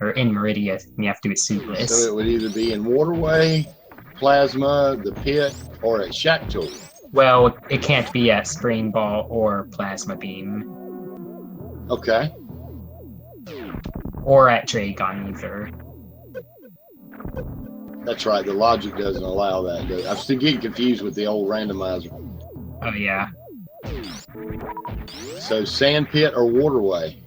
or in Meridia, you have to do it suitless. So it would either be in Waterway, Plasma, the Pit, or at Shack Tool. Well, it can't be at Spring Ball or Plasma Beam. Okay. Or at Dragon either. That's right. The logic doesn't allow that. I'm still getting confused with the old randomizer. Oh yeah. So Sand Pit or Waterway?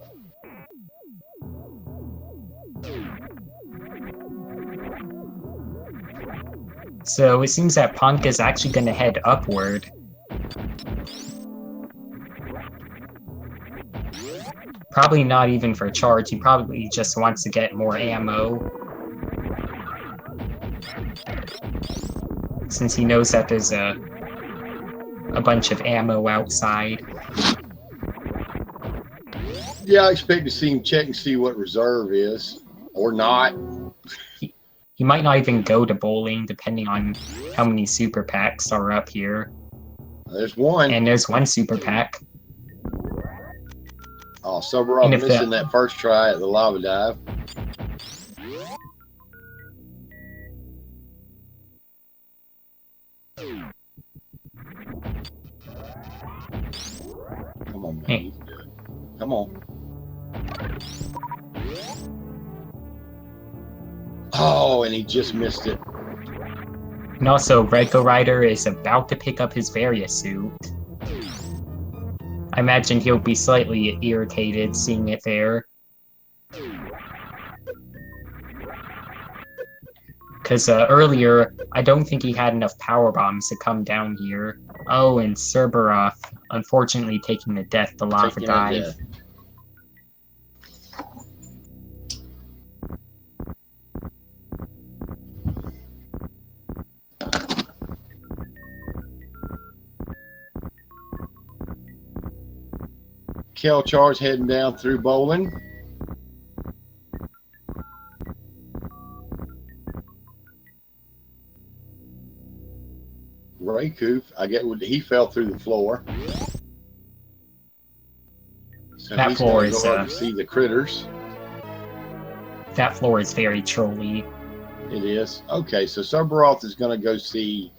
So it seems that Ponk is actually going to head upward. Probably not even for charge, he probably just wants to get more ammo. Since he knows that there's a bunch of ammo outside. Yeah, I expect to see him check and see what reserve is. Or not. He might not even go to bowling, depending on how many super packs are up here. There's one. And there's one super pack. Oh, Serberoth missing that first try at the lava dive. Come on, man. Hey. Come on. Oh, and he just missed it. And also, RaikouRider is about to pick up his Varia suit. I imagine he'll be slightly irritated seeing it there. Because earlier, I don't think he had enough power bombs to come down here. Oh, and Serberoth, unfortunately taking the death, the lava dive. Kelcharge heading down through bowling. Raikou, I get what he fell through the floor. So That he's floor gonna is go up and see the critters. That floor is very trolly. It is. Okay, so Serberoth is going to go see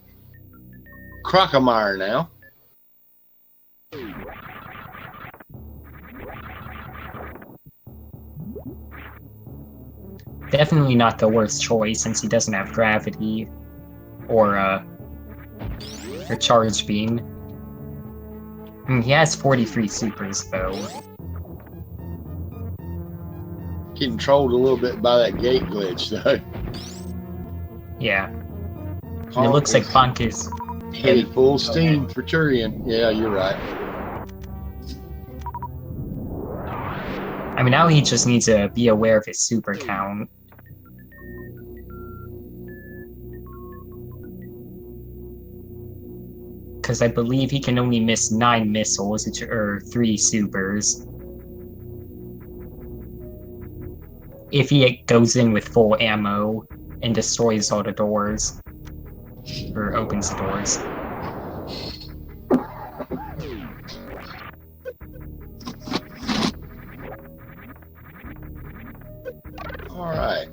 Crocomire now. Definitely not the worst choice since he doesn't have gravity or charge beam. I mean, he has 43 supers though. Getting trolled a little bit by that gate glitch though. Yeah. And it looks like Ponk is headed full steam for Turian. Yeah, you're right. I mean, now he just needs to be aware of his super count. Because I believe he can only miss 9 missiles, which are 3 supers. If he goes in with full ammo and destroys all the doors. Or opens the doors. Alright.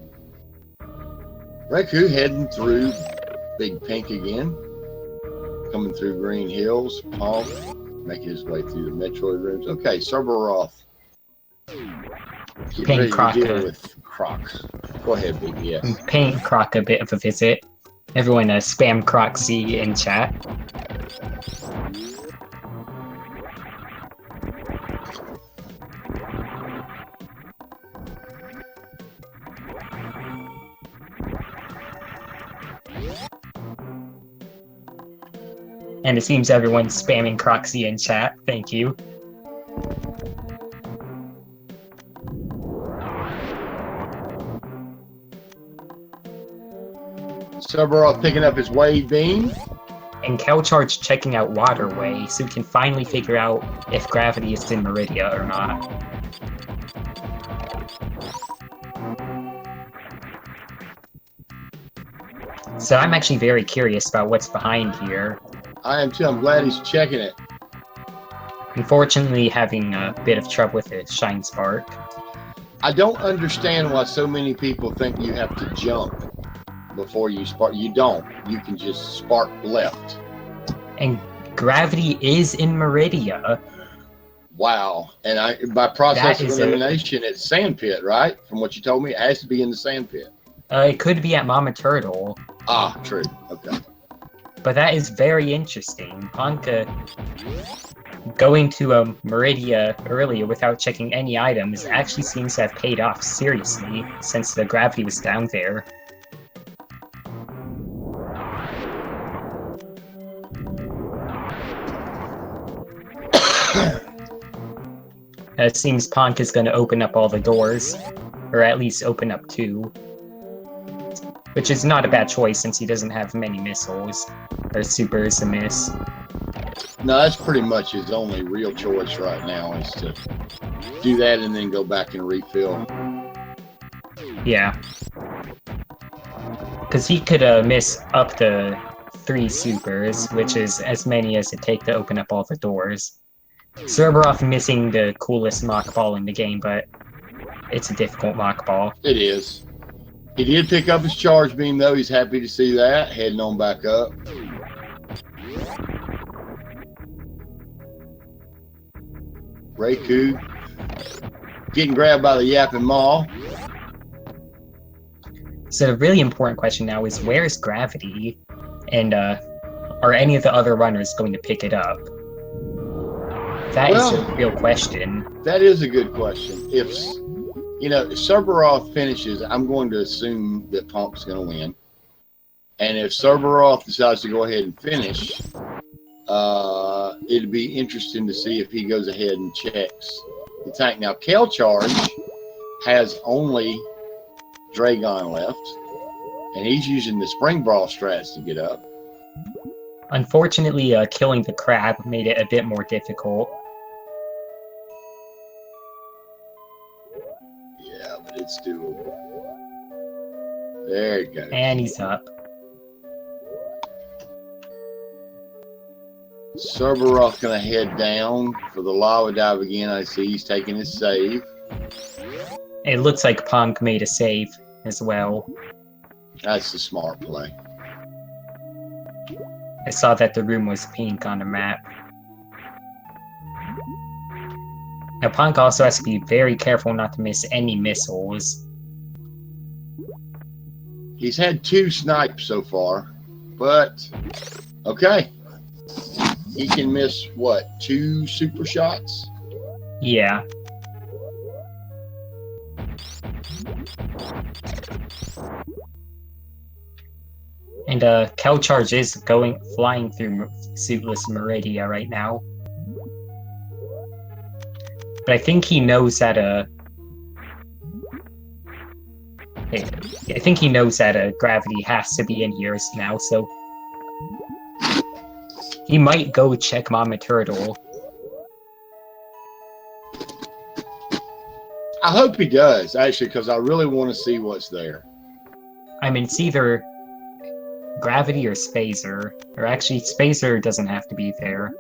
Raikou heading through Big Pink again. Coming through Green Hills. Ponk making his way through the Metroid rooms. Okay, Serberoth. Paying Croc with Croc. Go ahead, Big. Yes. Paying Croc a bit of a visit. Everyone spam Croc Z in chat. And it seems everyone's spamming Croxy in chat. Thank you. Serberoth picking up his wave beam. And kelcharge checking out Waterway, so we can finally figure out if gravity is in Meridia or not. So I'm actually very curious about what's behind here. I am too. I'm glad he's checking it. Unfortunately, having a bit of trouble with the Shine Spark. I don't understand why so many people think you have to jump before you spark. You don't. You can just spark left. And gravity is in Meridia. Wow. And by process of elimination, it's sandpit, right? From what you told me, it has to be in the sandpit. It could be at Mama Turtle. Ah, true. Okay. But that is very interesting. Ponka going to Meridia earlier without checking any items actually seems to have paid off seriously, since the gravity was down there. It seems Ponk is going to open up all the doors, or at least open up 2. Which is not a bad choice since he doesn't have many missiles, or supers to miss. No, that's pretty much his only real choice right now, is to do that and then go back and refill. Yeah. Because he could miss up to 3 supers, which is as many as it takes to open up all the doors. Serberoth missing the coolest mock ball in the game, but it's a difficult mock ball. It is. He did pick up his charge beam, though. He's happy to see that. Heading on back up. Raikou getting grabbed by the yapping maw. So the really important question now is, where's gravity? And are any of the other runners going to pick it up? That is a real question. That is a good question. If Serberoth finishes, I'm going to assume that Ponk's going to win. And if Serberoth decides to go ahead and finish, it'd be interesting to see if he goes ahead and checks the tank. Now, kelcharge has only Dragon left, and he's using the spring brawl strats to get up. Unfortunately, killing the crab made it a bit more difficult. Yeah, but it's doable. There you go. And he's up. Serberoth gonna head down for the lava dive again. I see he's taking his save. It looks like Ponk made a save as well. That's the smart play. I saw that the room was pink on the map. Now Ponk also has to be very careful not to miss any missiles. He's had 2 snipes so far, but okay. He can miss, what, 2 super shots? Yeah. And kelcharge is flying through suitless Meridia right now. But I think he knows that gravity has to be in here now, so he might go check Mama Turtle. I hope he does, actually, because I really want to see what's there. I mean, it's either gravity or Spacer. Or actually, Spacer doesn't have to be there,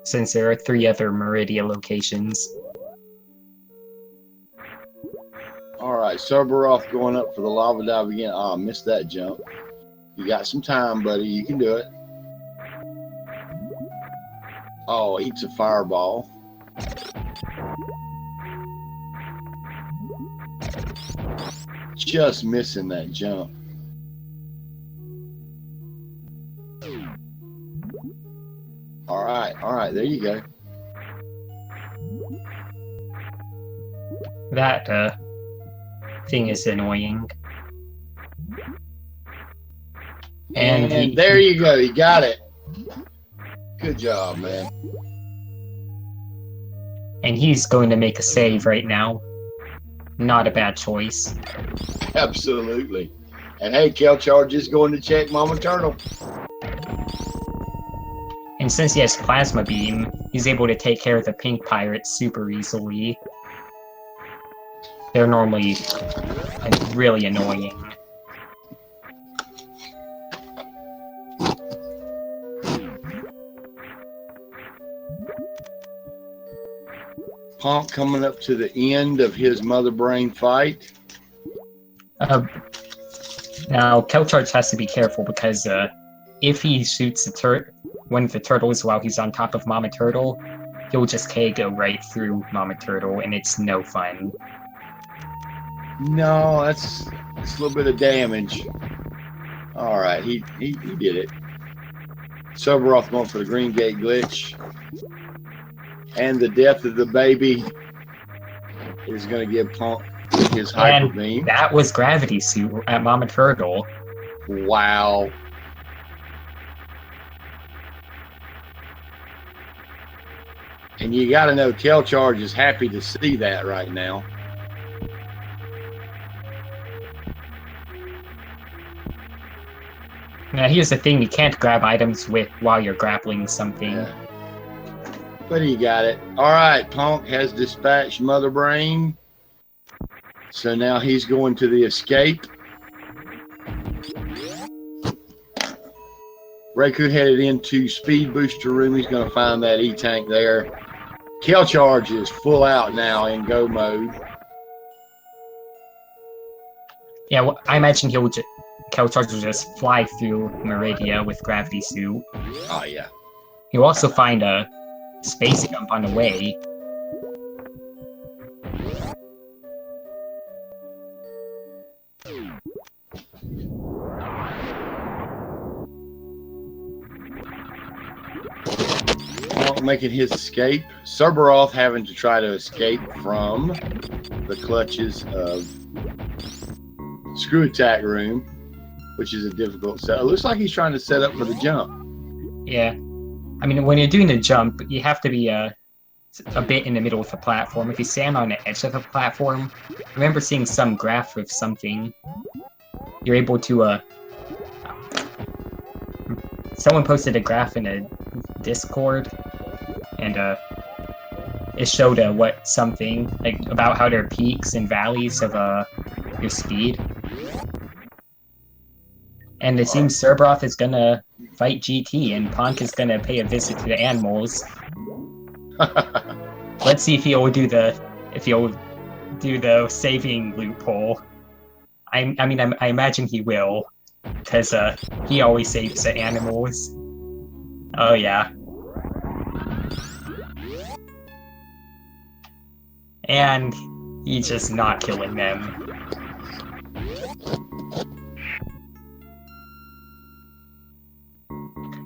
since there are 3 other Meridia locations. Alright, Serberoth going up for the lava dive again. Oh, I missed that jump. You got some time, buddy. You can do it. Oh, eats a fireball. Just missing that jump. All right, there you go. That thing is annoying. And there you go, you got it. Good job, man. And he's going to make a save right now. Not a bad choice. Absolutely. And hey, kelcharge is going to check Mama Turtle. And since he has Plasma Beam, he's able to take care of the pink pirates super easily. They're normally really annoying. Ponk coming up to the end of his mother brain fight. Now, kelcharge has to be careful because if he shoots one of the turtles while he's on top of Mama Turtle, he'll just go right through Mama Turtle, and it's no fun. No, that's a little bit of damage. All right, he did it. Serberoth going for the green gate glitch. And the death of the baby is going to give Ponk his hyper beam. That was Gravity Suit at Mama Turtle. Wow. And you got to know kelcharge is happy to see that right now. Now, here's the thing, you can't grab items while you're grappling something. Yeah. But he got it. All right, Ponk has dispatched Mother Brain. So now he's going to the escape. Raikou headed into Speed Booster Room. He's going to find that E-Tank there. kelcharge is full out now in go mode. Yeah, well, I imagine kelcharge will just fly through Meridia with Gravity Suit. Oh, yeah. He'll also find a space jump on the way. Making his escape. Serberoth having to try to escape from the clutches of Screw Attack Room, which is a difficult set. It looks like he's trying to set up for the jump. Yeah. I mean, when you're doing the jump, you have to be a bit in the middle of the platform. If you stand on the edge of the platform, I remember seeing some graph of something. You're able to, someone posted a graph in a Discord, and it showed about how there are peaks and valleys of your speed. And it seems Serberoth is gonna fight GT, and Ponk is gonna pay a visit to the animals. Let's see if he'll do the saving loophole. I imagine he will, because he always saves the animals. Oh yeah. And he's just not killing them.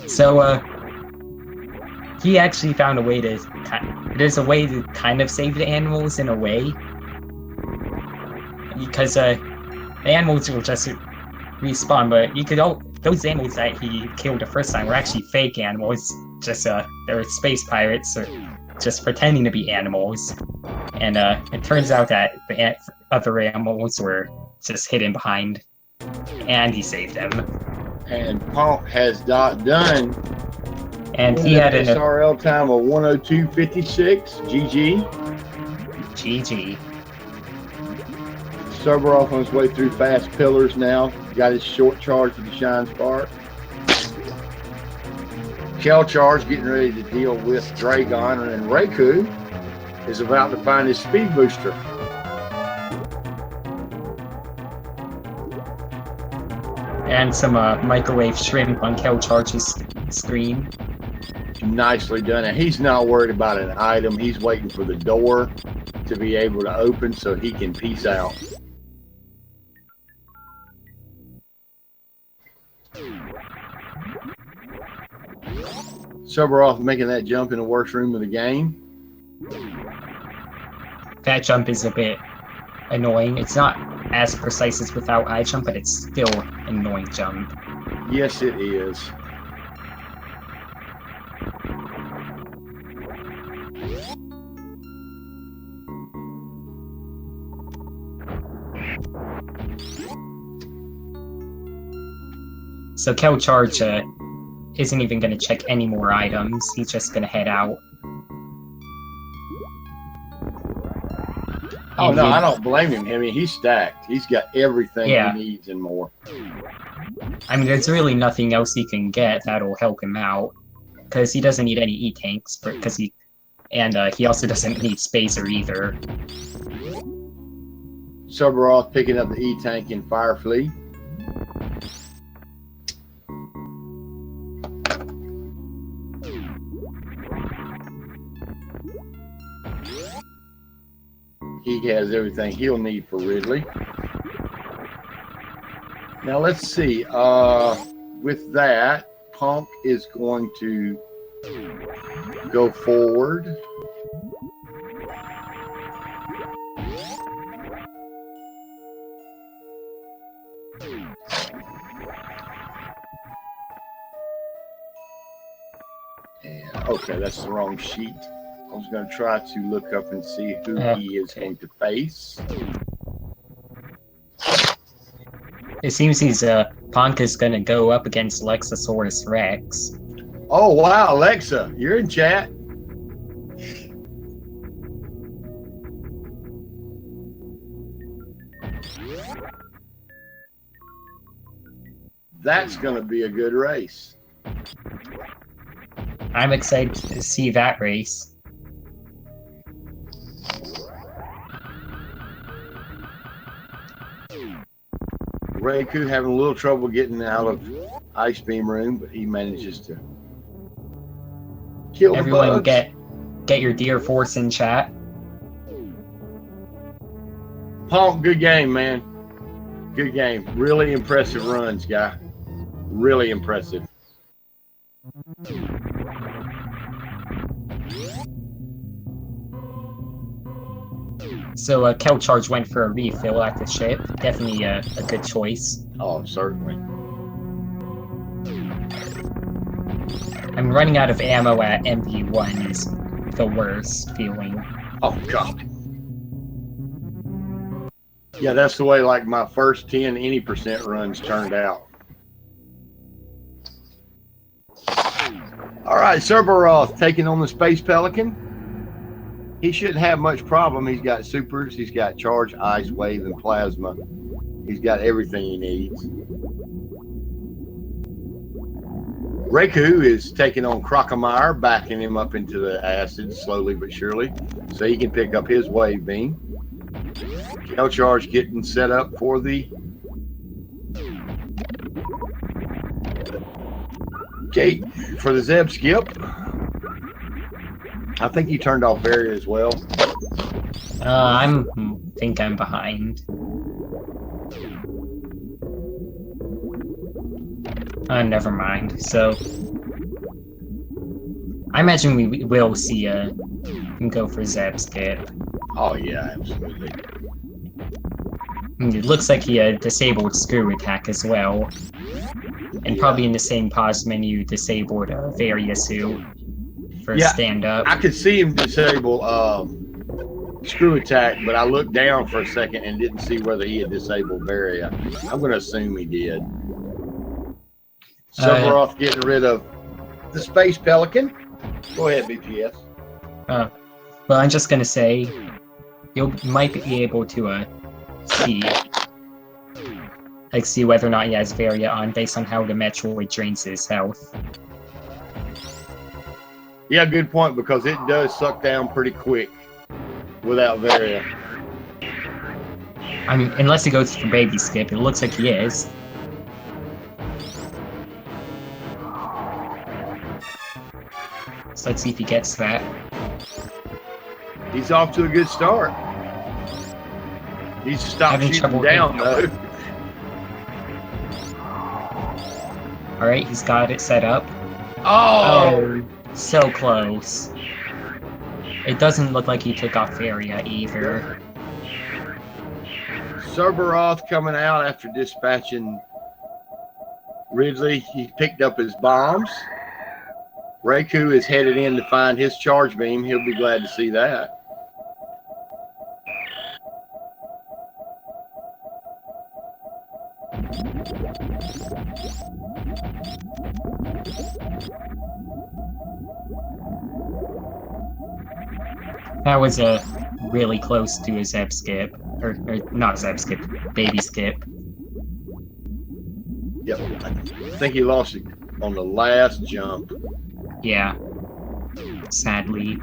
So, he actually found a way to... There's a way to kind of save the animals in a way. Because, the animals will just respawn, but you could... Those animals that he killed the first time were actually fake animals. Just, they're space pirates, or just pretending to be animals. And, it turns out that the other animals were just hidden behind. And he saved them. And Ponk has done. And he had an SRL time of 102.56. GG. GG. Serberoth on his way through fast pillars now. Got his short charge with the Shine Spark. kelcharge getting ready to deal with Dragon, and Raikou is about to find his speed booster. And some microwave shrimp on kelcharge's screen. Nicely done. And he's not worried about an item. He's waiting for the door to be able to open so he can peace out. Serberoth making that jump in the worst room of the game. That jump is a bit annoying. It's not as precise as without eye jump, but it's still an annoying jump. Yes, it is. So kelcharge isn't even going to check any more items. He's just going to head out. Oh, no, I don't blame him. I mean, he's stacked. He's got everything he needs and more. I mean, there's really nothing else he can get that'll help him out. Because he doesn't need any E-tanks, because And he also doesn't need spacer either. Serberoth picking up the E-Tank in Fire Flea. He has everything he'll need for Ridley. Now let's see. With that, Ponk is going to go forward. And, okay, that's the wrong sheet. I was going to try to look up and see who he is going to face. It seems Ponk is going to go up against Lexosaurus Rex. Oh, wow, Alexa, you're in chat. That's going to be a good race. I'm excited to see that race. Raikou having a little trouble getting out of Ice Beam Room, but he manages to kill Everyone the bugs. get your Deer Force in chat. Ponk, good game, man. Good game. Really impressive runs, guy. Really impressive. So kelcharge went for a refill at the ship. Definitely a good choice. Oh, certainly. I'm running out of ammo at MP1 is the worst feeling. Oh, God. Yeah, that's the way like my first 10 any percent runs turned out. All right, Serberoth taking on the Space Pelican. He shouldn't have much problem. He's got supers, he's got charge, ice, wave, and plasma. He's got everything he needs. Raikou is taking on Crocomire, backing him up into the acid slowly but surely, so he can pick up his wave beam. Kelcharge getting set up for the gate for the Zeb skip. I think you turned off barrier as well. I think I'm behind. Never mind. So, I imagine we will see go for Zeb skip. Oh yeah, absolutely. It looks like he disabled screw attack as well. And probably in the same pause menu disabled Varia suit for stand up. I could see him disable screw attack, but I looked down for a second and didn't see whether he had disabled Varia. I'm going to assume he did. Serberoth getting rid of the Space Pelican. Go ahead, BPS. Well, I'm just going to say you might be able to see whether or not he has Varia on based on how the Metroid drains his health. Yeah, good point, because it does suck down pretty quick without Varia. I mean, unless he goes for baby skip, it looks like he is. So let's see if he gets that. He's off to a good start. Needs to stop shooting down, though. Alright, he's got it set up. Oh! So close. It doesn't look like he took off Varia either. Serberoth coming out after dispatching Ridley. He picked up his bombs. Raikou is headed in to find his charge beam. He'll be glad to see that. That was really close to a Zeb skip. Or not Zeb skip, baby skip. Yep, I think he lost it on the last jump. Yeah. Sadly.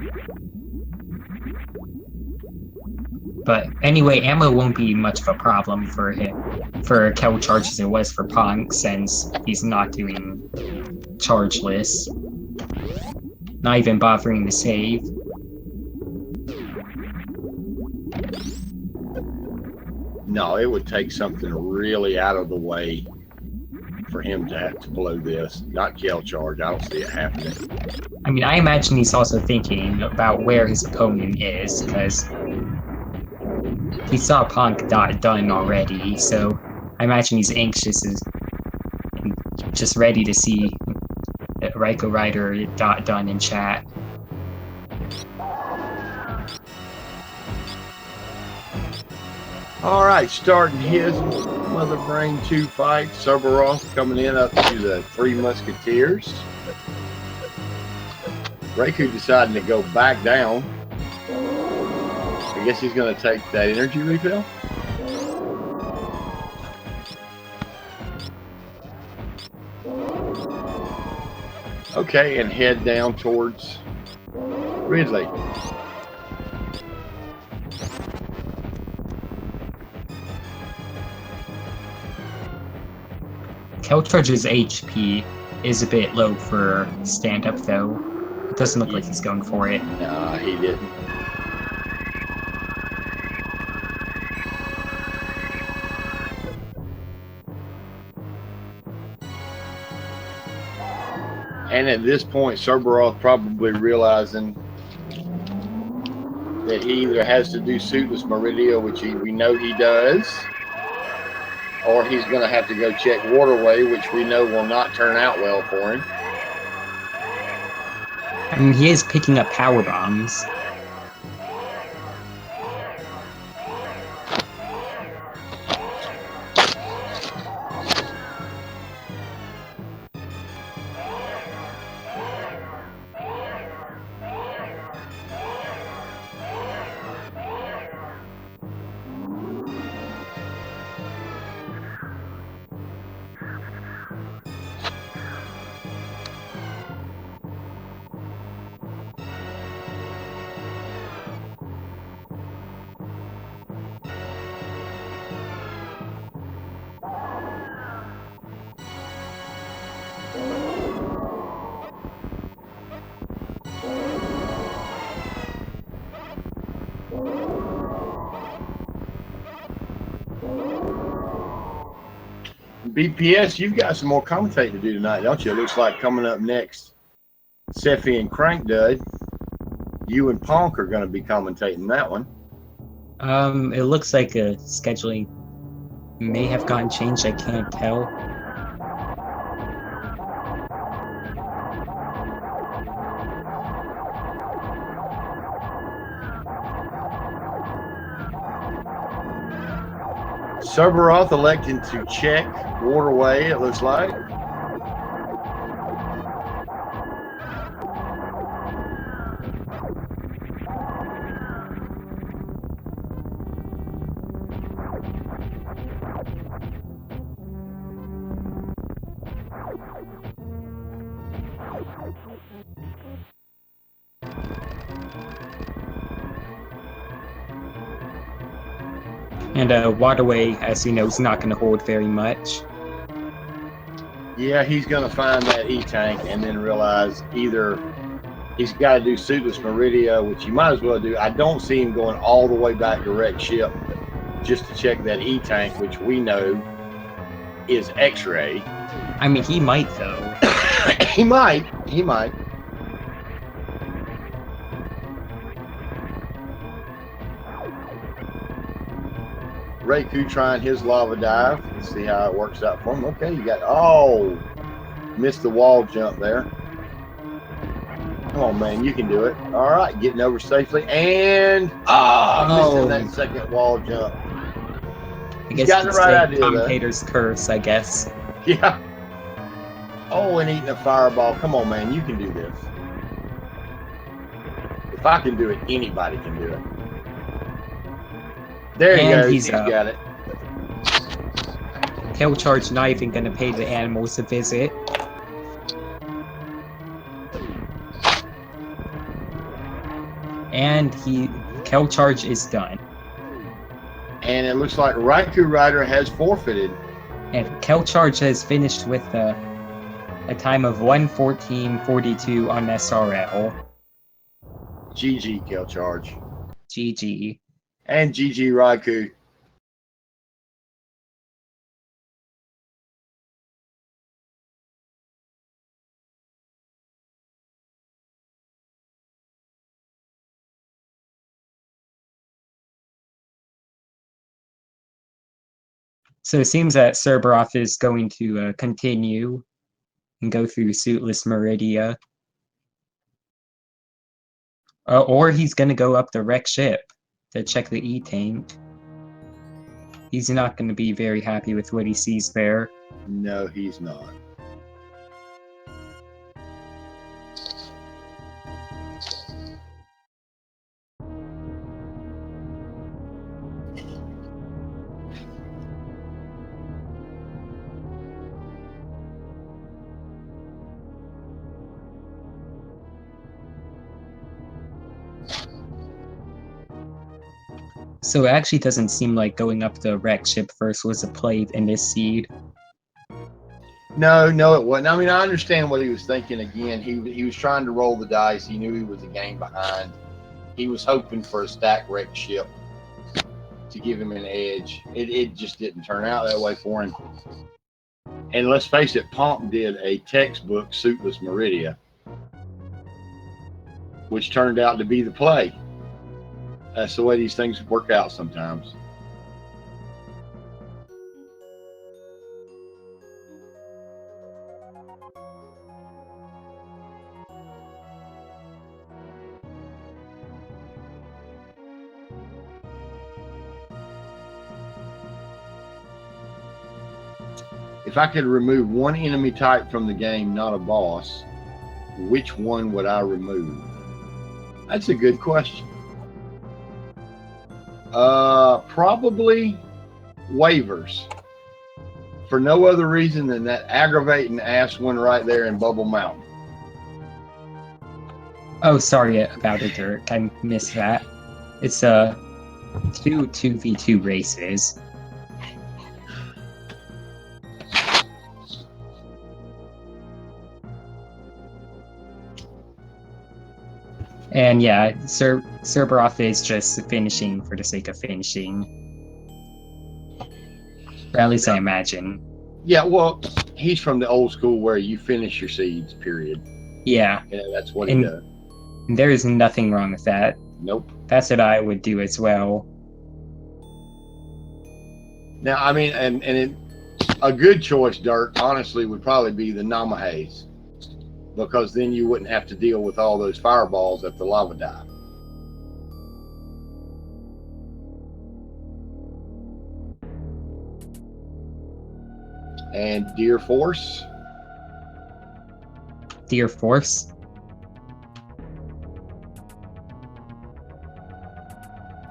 But anyway, ammo won't be much of a problem for him, for kelcharge as it was for ponk, since he's not doing chargeless. Not even bothering to save. No, it would take something really out of the way for him to have to blow this. Not kelcharge. I don't see it happening. I mean, I imagine he's also thinking about where his opponent is, because he saw ponk done already, so I imagine he's anxious and just ready to see RaikouRider done in chat. All right, starting his Mother Brain 2 fight. Serberoth coming in up to the Three Musketeers. Raikou deciding to go back down. I guess he's going to take that energy refill. Okay, and head down towards Ridley. Kelcharge's HP is a bit low for stand-up, though. It doesn't look like he's going for it. Nah, he didn't. And at this point, Serberoth probably realizing that he either has to do suitless Meridia, which we know he does, or he's going to have to go check Waterway, which we know will not turn out well for him. I mean, he is picking up power bombs. BPS, you've got some more commentating to do tonight, don't you? It looks like coming up next, Seffi and Crank Dud. You and Ponk are going to be commentating that one. It looks like scheduling may have gotten changed. I can't tell. Serberoth electing to check Waterway, it looks like. And Waterway, as you know, is not going to hold very much. Yeah, he's going to find that E-tank and then realize either he's got to do suitless Meridia, which he might as well do. I don't see him going all the way back to wreck ship just to check that E-tank, which we know is X-ray. I mean, he might, though. He might. He might. Raikou trying his lava dive. Let's see how it works out for him. Okay, you got, oh, missed the wall jump there. Come on, man, you can do it. All right, getting over safely. And, missing that second wall jump. I guess got the right idea, commentator's curse, I guess. Yeah. Oh, and eating a fireball. Come on, man, you can do this. If I can do it, anybody can do it. There he goes. He's got it. kelcharge not even going to pay the animals a visit. And kelcharge is done. And it looks like RaikouRider has forfeited. And kelcharge has finished with a time of 1:14:42 on SRL. GG kelcharge. GG. And GG Raikou. So it seems that Serberoth is going to continue and go through Suitless Meridia. Or he's going to go up the wreck ship to check the E-tank. He's not going to be very happy with what he sees there. No, he's not. So it actually doesn't seem like going up the wreck ship first was a play in this seed. No, it wasn't. I mean, I understand what he was thinking. Again, he was trying to roll the dice. He knew he was a game behind. He was hoping for a stack wreck ship to give him an edge. It just didn't turn out that way for him. And let's face it, Ponk did a textbook Suitless Meridia, which turned out to be the play. That's the way these things work out sometimes. If I could remove one enemy type from the game, not a boss, which one would I remove? That's a good question. Probably waivers. For no other reason than that aggravating ass one right there in Bubble Mountain. Oh, sorry about it, Dirk. I missed that. It's two 2v2 races. And yeah, Serberoth is just finishing for the sake of finishing. Or at least I imagine. Yeah, well, he's from the old school where you finish your seeds, period. Yeah. Yeah, that's what he does. There is nothing wrong with that. Nope. That's what I would do as well. Now, I mean, a good choice, Dirk, honestly, would probably be the Namahaze, because then you wouldn't have to deal with all those fireballs at the lava dive. And Deer Force. Deer Force?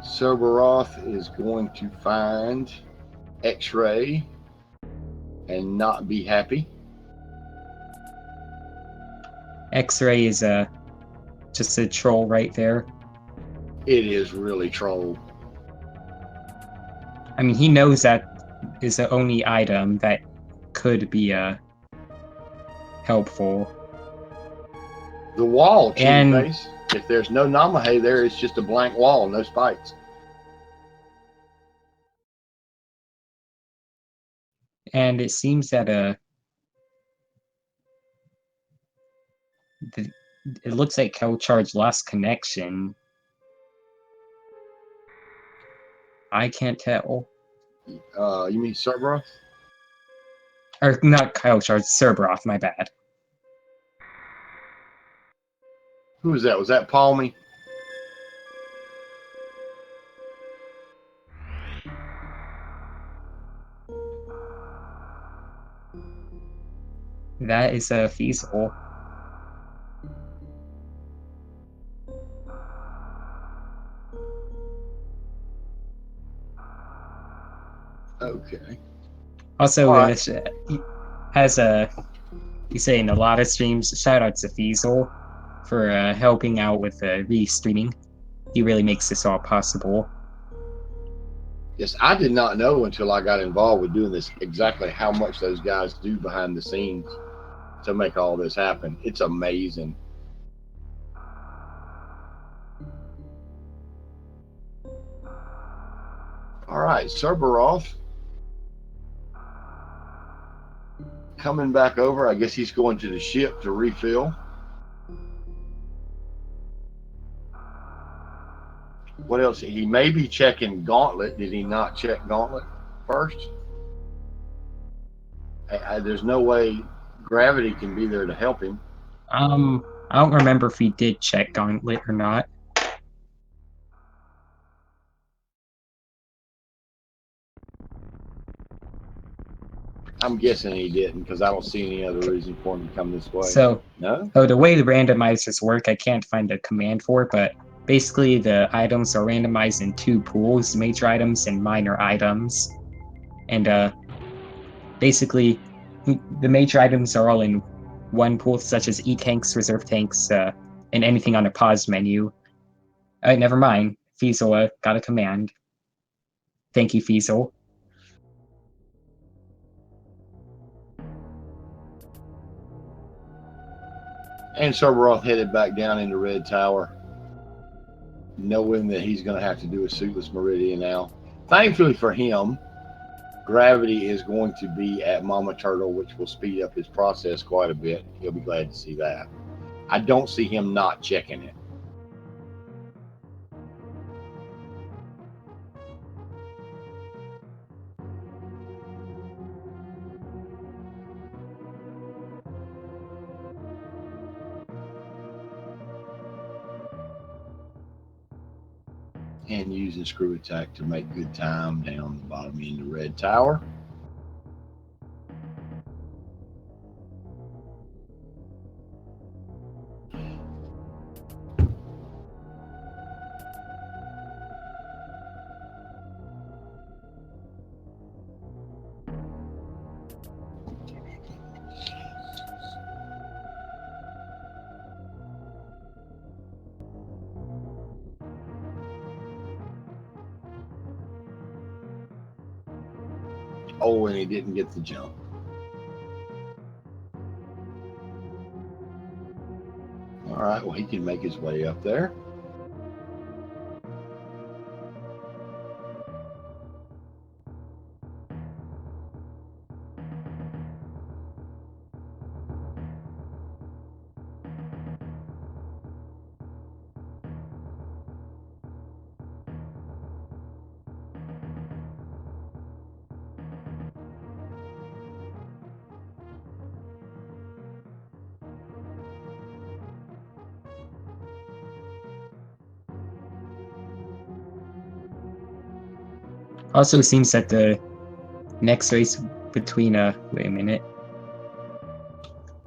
Serberoth is going to find X-Ray and not be happy. X-Ray is just a troll right there. It is really troll. I mean, he knows that is the only item that could be helpful. The wall, face. If there's no Namahe there, it's just a blank wall, no spikes. And it seems that it looks like kelcharge lost connection. I can't tell. You mean Serberoth? Or not kelcharge, Serberoth, my bad. Who was that? Was that Palmy? That is feasible. Okay. Also, has you say in a lot of streams, shout out to Fiesel for helping out with restreaming. he really makes this all possible. Yes, I did not know until I got involved with doing this exactly how much those guys do behind the scenes to make all this happen. It's amazing. All right, Serberoth coming back over. I guess he's going to the ship to refill. What else? He may be checking Gauntlet. Did he not check Gauntlet first? There's no way Gravity can be there to help him. I don't remember if he did check Gauntlet or not. I'm guessing he didn't because I don't see any other reason for him to come this way. So, No? the way the randomizers work, I can't find a command for it, but basically the items are randomized in two pools, major items and minor items. And basically, the major items are all in one pool, such as E-tanks, reserve tanks, and anything on a pause menu. Never mind. Fiesel got a command. Thank you, Fiesel. And Serberoth headed back down into Red Tower, knowing that he's going to have to do a suitless Meridian now. Thankfully for him, Gravity is going to be at Mama Turtle, which will speed up his process quite a bit. He'll be glad to see that. I don't see him not checking it. And using Screw Attack to make good time down the bottom end of Red Tower. Oh, and he didn't get the jump. All right, well, he can make his way up there. Also, it seems that the next race between wait a minute,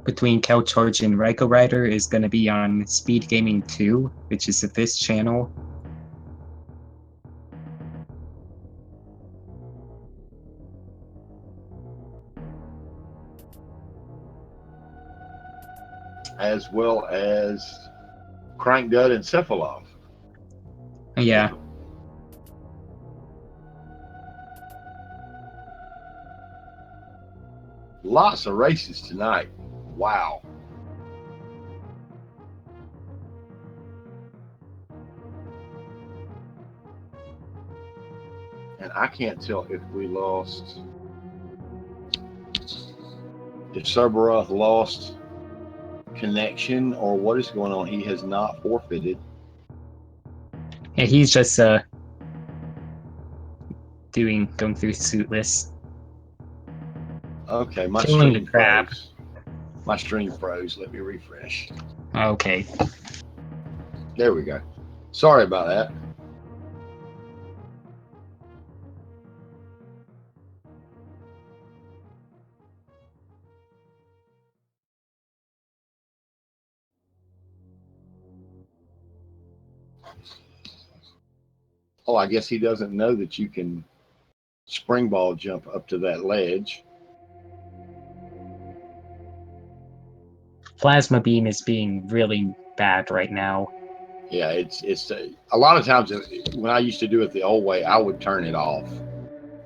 between kelcharge and RaikouRider is going to be on Speed Gaming 2, which is this channel. As well as Crankdud and Cephalov. Yeah. Lots of races tonight. Wow. And I can't tell if we lost, if Serberoth lost connection or what is going on. He has not forfeited. Yeah, he's just going through suitless. Okay, my Killing the stream crab. froze. My stream froze. Let me refresh. Okay. There we go. Sorry about that. Oh, I guess he doesn't know that you can springball jump up to that ledge. Plasma beam is being really bad right now. Yeah, it's a lot of times when I used to do it the old way, I would turn it off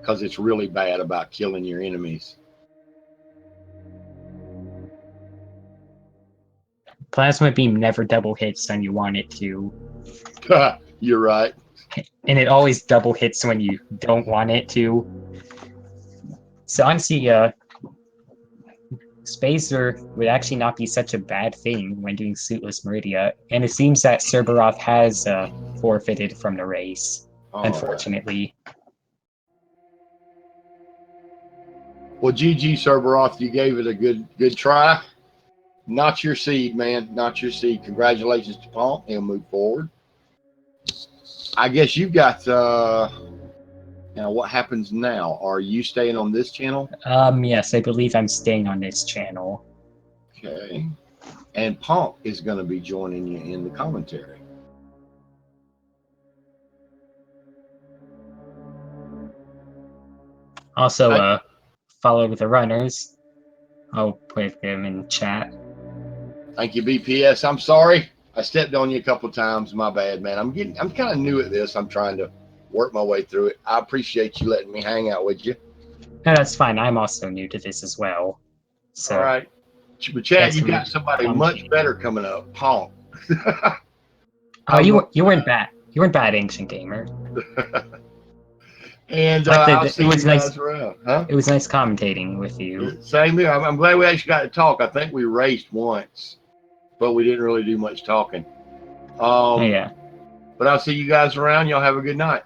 because it's really bad about killing your enemies. Plasma beam never double hits when you want it to, You're right. and it always double hits when you don't want it to. So honestly, Spacer would actually not be such a bad thing when doing Suitless Meridia, and it seems that Serberoth has forfeited from the race, All right. unfortunately. Well, GG Serberoth, you gave it a good try. Not your seed, man. Not your seed. Congratulations to Ponk. He'll move forward. I guess you've got. Now, what happens now? Are you staying on this channel? Yes, I believe I'm staying on this channel. Okay. And Ponk is going to be joining you in the commentary. Also, follow the runners. I'll put them in chat. Thank you, BPS. I'm sorry I stepped on you a couple of times. My bad, man. I'm kind of new at this. I'm trying to work my way through it. I appreciate you letting me hang out with you. No, that's fine. I'm also new to this as well. So, all right. But Chad, you got somebody much commenting. better coming up, Ponk. Oh, you weren't bad. You weren't bad, Ancient Gamer. And it was nice. Around, huh? It was nice commentating with you. Same here. I'm glad we actually got to talk. I think we raced once, but we didn't really do much talking. Yeah. But I'll see you guys around. Y'all have a good night.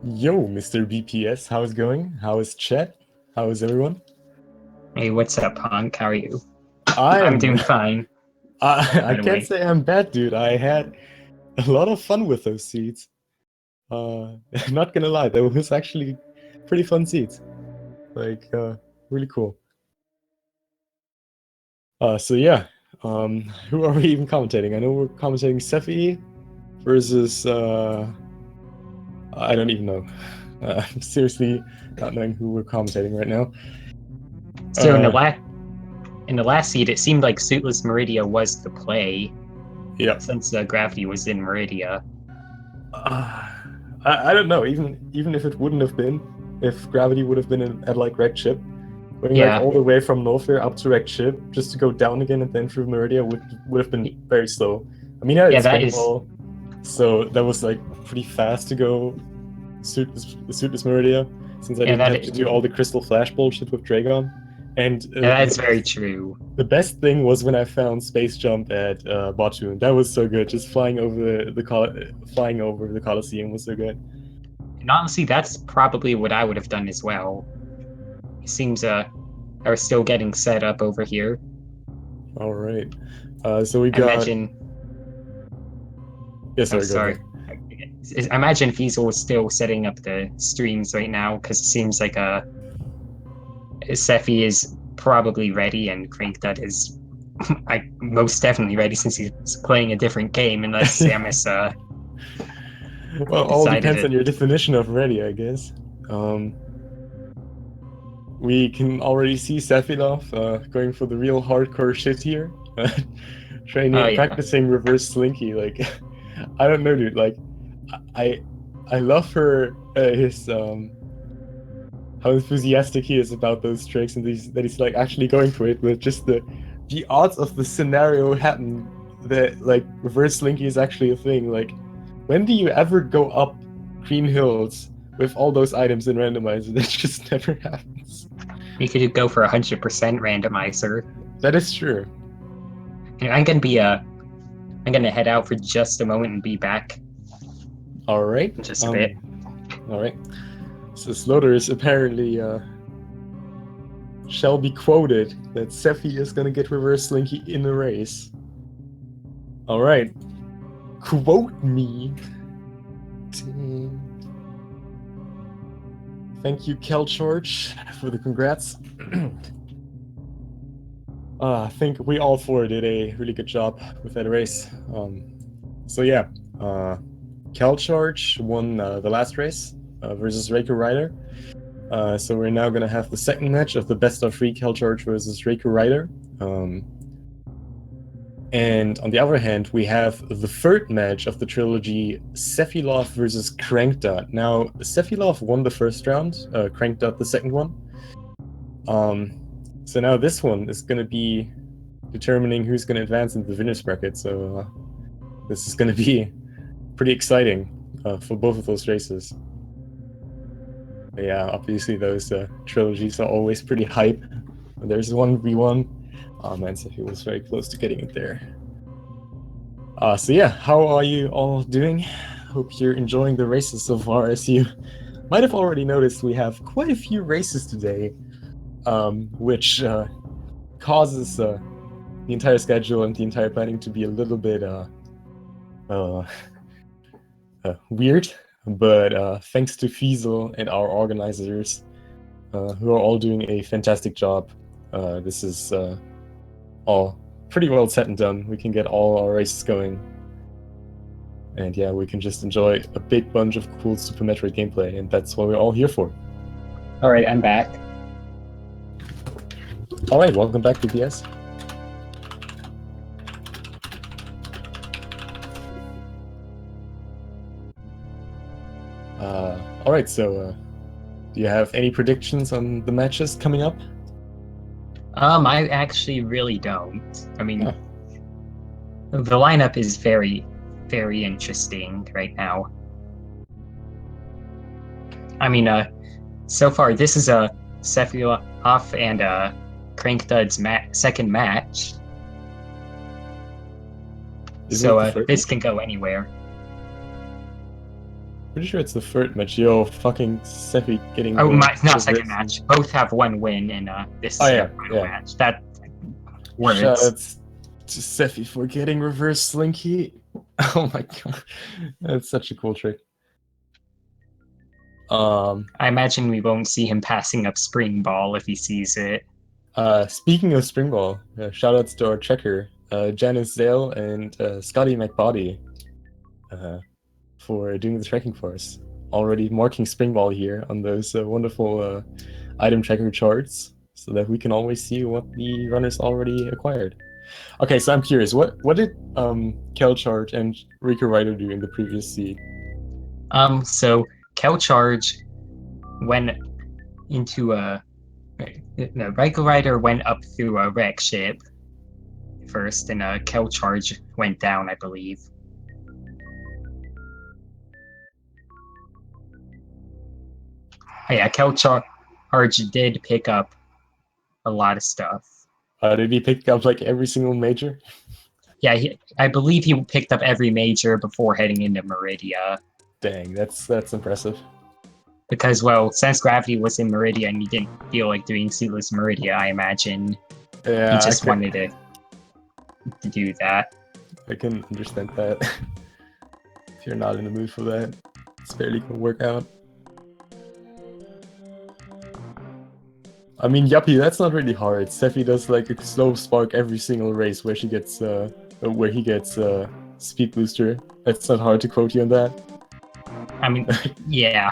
Yo, Mr. BPS, how's it going? How is chat? How is everyone? Hey, what's up, Ponk? How are you? I'm doing fine. I can't say I'm bad, dude. I had a lot of fun with those seeds. Not gonna lie, that was actually pretty fun seeds. Like, really cool. So yeah, who are we even commentating? I know we're commentating Sephi versus, I don't even know. I'm seriously not knowing who we're commentating right now. So in the last seed, it seemed like Suitless Meridia was the play. Yeah. Since Gravity was in Meridia. I don't know. Even if it wouldn't have been, if Gravity would have been at like Wrecked Ship, going like all the way from Norfair up to Wrecked Ship, just to go down again and then through Meridia would have been very slow. I mean, it's paintball, so that was like pretty fast to go Suitless Meridia, since I didn't have to do all the Crystal Flash bullshit with Dragon. And that's very true. The best thing was when I found Space Jump at Bottoon. That was so good. Just flying over the Coliseum was so good. And honestly, that's probably what I would have done as well. It seems are still getting set up over here. All right. So we got. Sorry. I imagine Fiesel was still setting up the streams right now because it seems like Sephi is probably ready and Crankdut is most definitely ready since he's playing a different game unless Samus well, all depends on your definition of ready, I guess. We can already see Sephiroth going for the real hardcore shit here. Practicing reverse slinky. Like, I don't know, dude. Like, I love his how enthusiastic he is about those tricks, and that he's like actually going for it with just the odds of the scenario happen that like reverse slinky is actually a thing. Like, when do you ever go up green hills with all those items in randomizer? That just never happens. You could go for 100% randomizer. That is true. I'm gonna head out for just a moment and be back. All right. In just a bit. All right. So Slaughter is apparently shall be quoted that Sephi is gonna get reverse slinky in the race. All right. Quote me. Thank you, kelcharge, for the congrats. I think we all four did a really good job with that race. So yeah, kelcharge won the last race versus RaikouRider. So we're now going to have the second match of the best of 3 kelcharge versus RaikouRider. And on the other hand, we have the third match of the trilogy, Serberoth versus Krankdot. Now, Serberoth won the first round, Krankdot the second one. So now this one is going to be determining who's going to advance into the winners bracket. So this is going to be pretty exciting for both of those races. But yeah, obviously those trilogies are always pretty hype. There's 1v1. Oh man, Sophie was very close to getting it there. So yeah, how are you all doing? Hope you're enjoying the races so far. As you might have already noticed, we have quite a few races today, which causes the entire schedule and the entire planning to be a little bit weird. But thanks to Fiesel and our organizers, who are all doing a fantastic job, this is all pretty well set and done. We can get all our races going. And yeah, we can just enjoy a big bunch of cool Super Metroid gameplay, and that's what we're all here for. Alright, I'm back. Alright, welcome back to BS. Alright, so do you have any predictions on the matches coming up? I actually really don't. I mean, the lineup is very, very interesting right now. I mean, so far this is a Serberoth and Krankdud's second match. So this can go anywhere. Pretty sure it's the third match. Yo, fucking Sephi getting. Oh, not second match. Both have 1 win, and this is the final match. That works. Shout out to Sephi for getting reverse slinky. Oh my god, that's such a cool trick. I imagine we won't see him passing up Spring Ball if he sees it. Speaking of Spring Ball, shout outs to our checker, Janice Zale and Scotty McBody. For doing the tracking for us. Already marking Spring Ball here on those wonderful item tracker charts, so that we can always see what the runners already acquired. Okay, so I'm curious, what did kelcharge and RaikouRider do in the previous seed? So kelcharge went into RaikouRider went up through a wreck ship first, and kelcharge went down, I believe. Yeah, kelcharge did pick up a lot of stuff. Did he pick up like every single major? Yeah, I believe he picked up every major before heading into Meridia. Dang, that's impressive. Because, well, since Gravity was in Meridia and he didn't feel like doing Seedless Meridia, I imagine he just wanted to do that. I can understand that. If you're not in the mood for that, it's barely gonna work out. I mean, yuppie, that's not really hard. Sephi does like a slow spark every single race where he gets speed booster. That's not hard to quote you on that. I mean, yeah.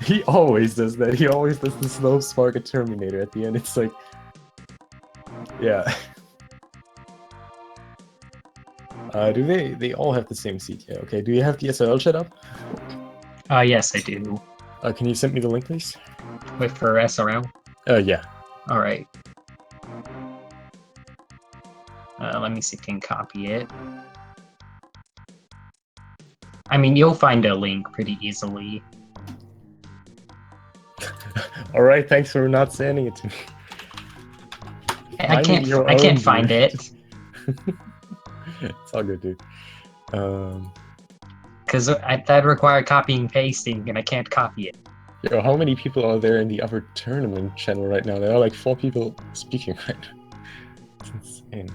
He always does that. He always does the slow spark at Terminator at the end. It's like, yeah. Do they all have the same seat? Yeah. Okay. Do you have the SRL chat up? Yes, I do. Can you send me the link, please? Wait for SRL. Yeah. All right. Let me see if I can copy it. I mean, you'll find a link pretty easily. All right. Thanks for not sending it to me. I can't find it. It's all good, dude. Because that required copying and pasting, and I can't copy it. Yo, how many people are there in the other tournament channel right now? There are like 4 people speaking right now. It's insane.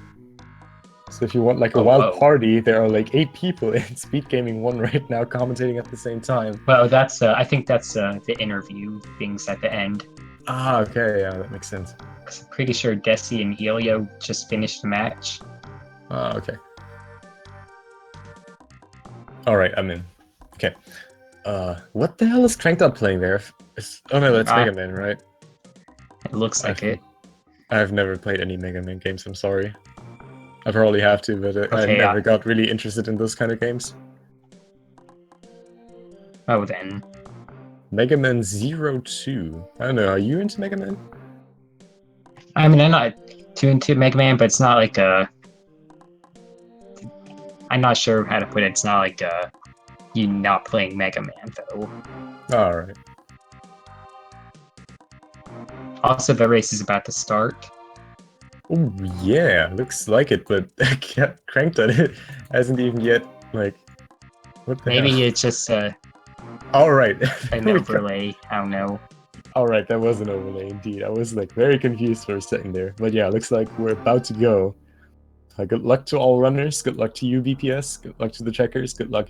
So if you want like a wild party, there are like 8 people in Speed Gaming 1 right now commentating at the same time. Well, that's I think that's the interview things at the end. Ah, okay, yeah, that makes sense. I'm pretty sure Desi and Helio just finished the match. Ah, okay. Alright, I'm in. Okay. What the hell is Cranked Up playing there? Oh no, that's Ah. Mega Man, right? It looks like it. I've never played any Mega Man games, I'm sorry. I probably have to, but I Okay, never got really interested in those kind of games. Oh, then. Mega Man 02. I don't know, are you into Mega Man? I mean, I'm not too into Mega Man, but it's not like a... I'm not sure how to put it. It's not like you not playing Mega Man, though. Alright. Also, the race is about to start. Oh yeah, looks like it, but Cranked on it hasn't even yet, like, what the Maybe hell? it's just Alright, an there we go. overlay. I don't know. Alright, that was an overlay indeed. I was like very confused for a second there. But yeah, looks like we're about to go. Good luck to all runners, good luck to you VPS, good luck to the checkers, good luck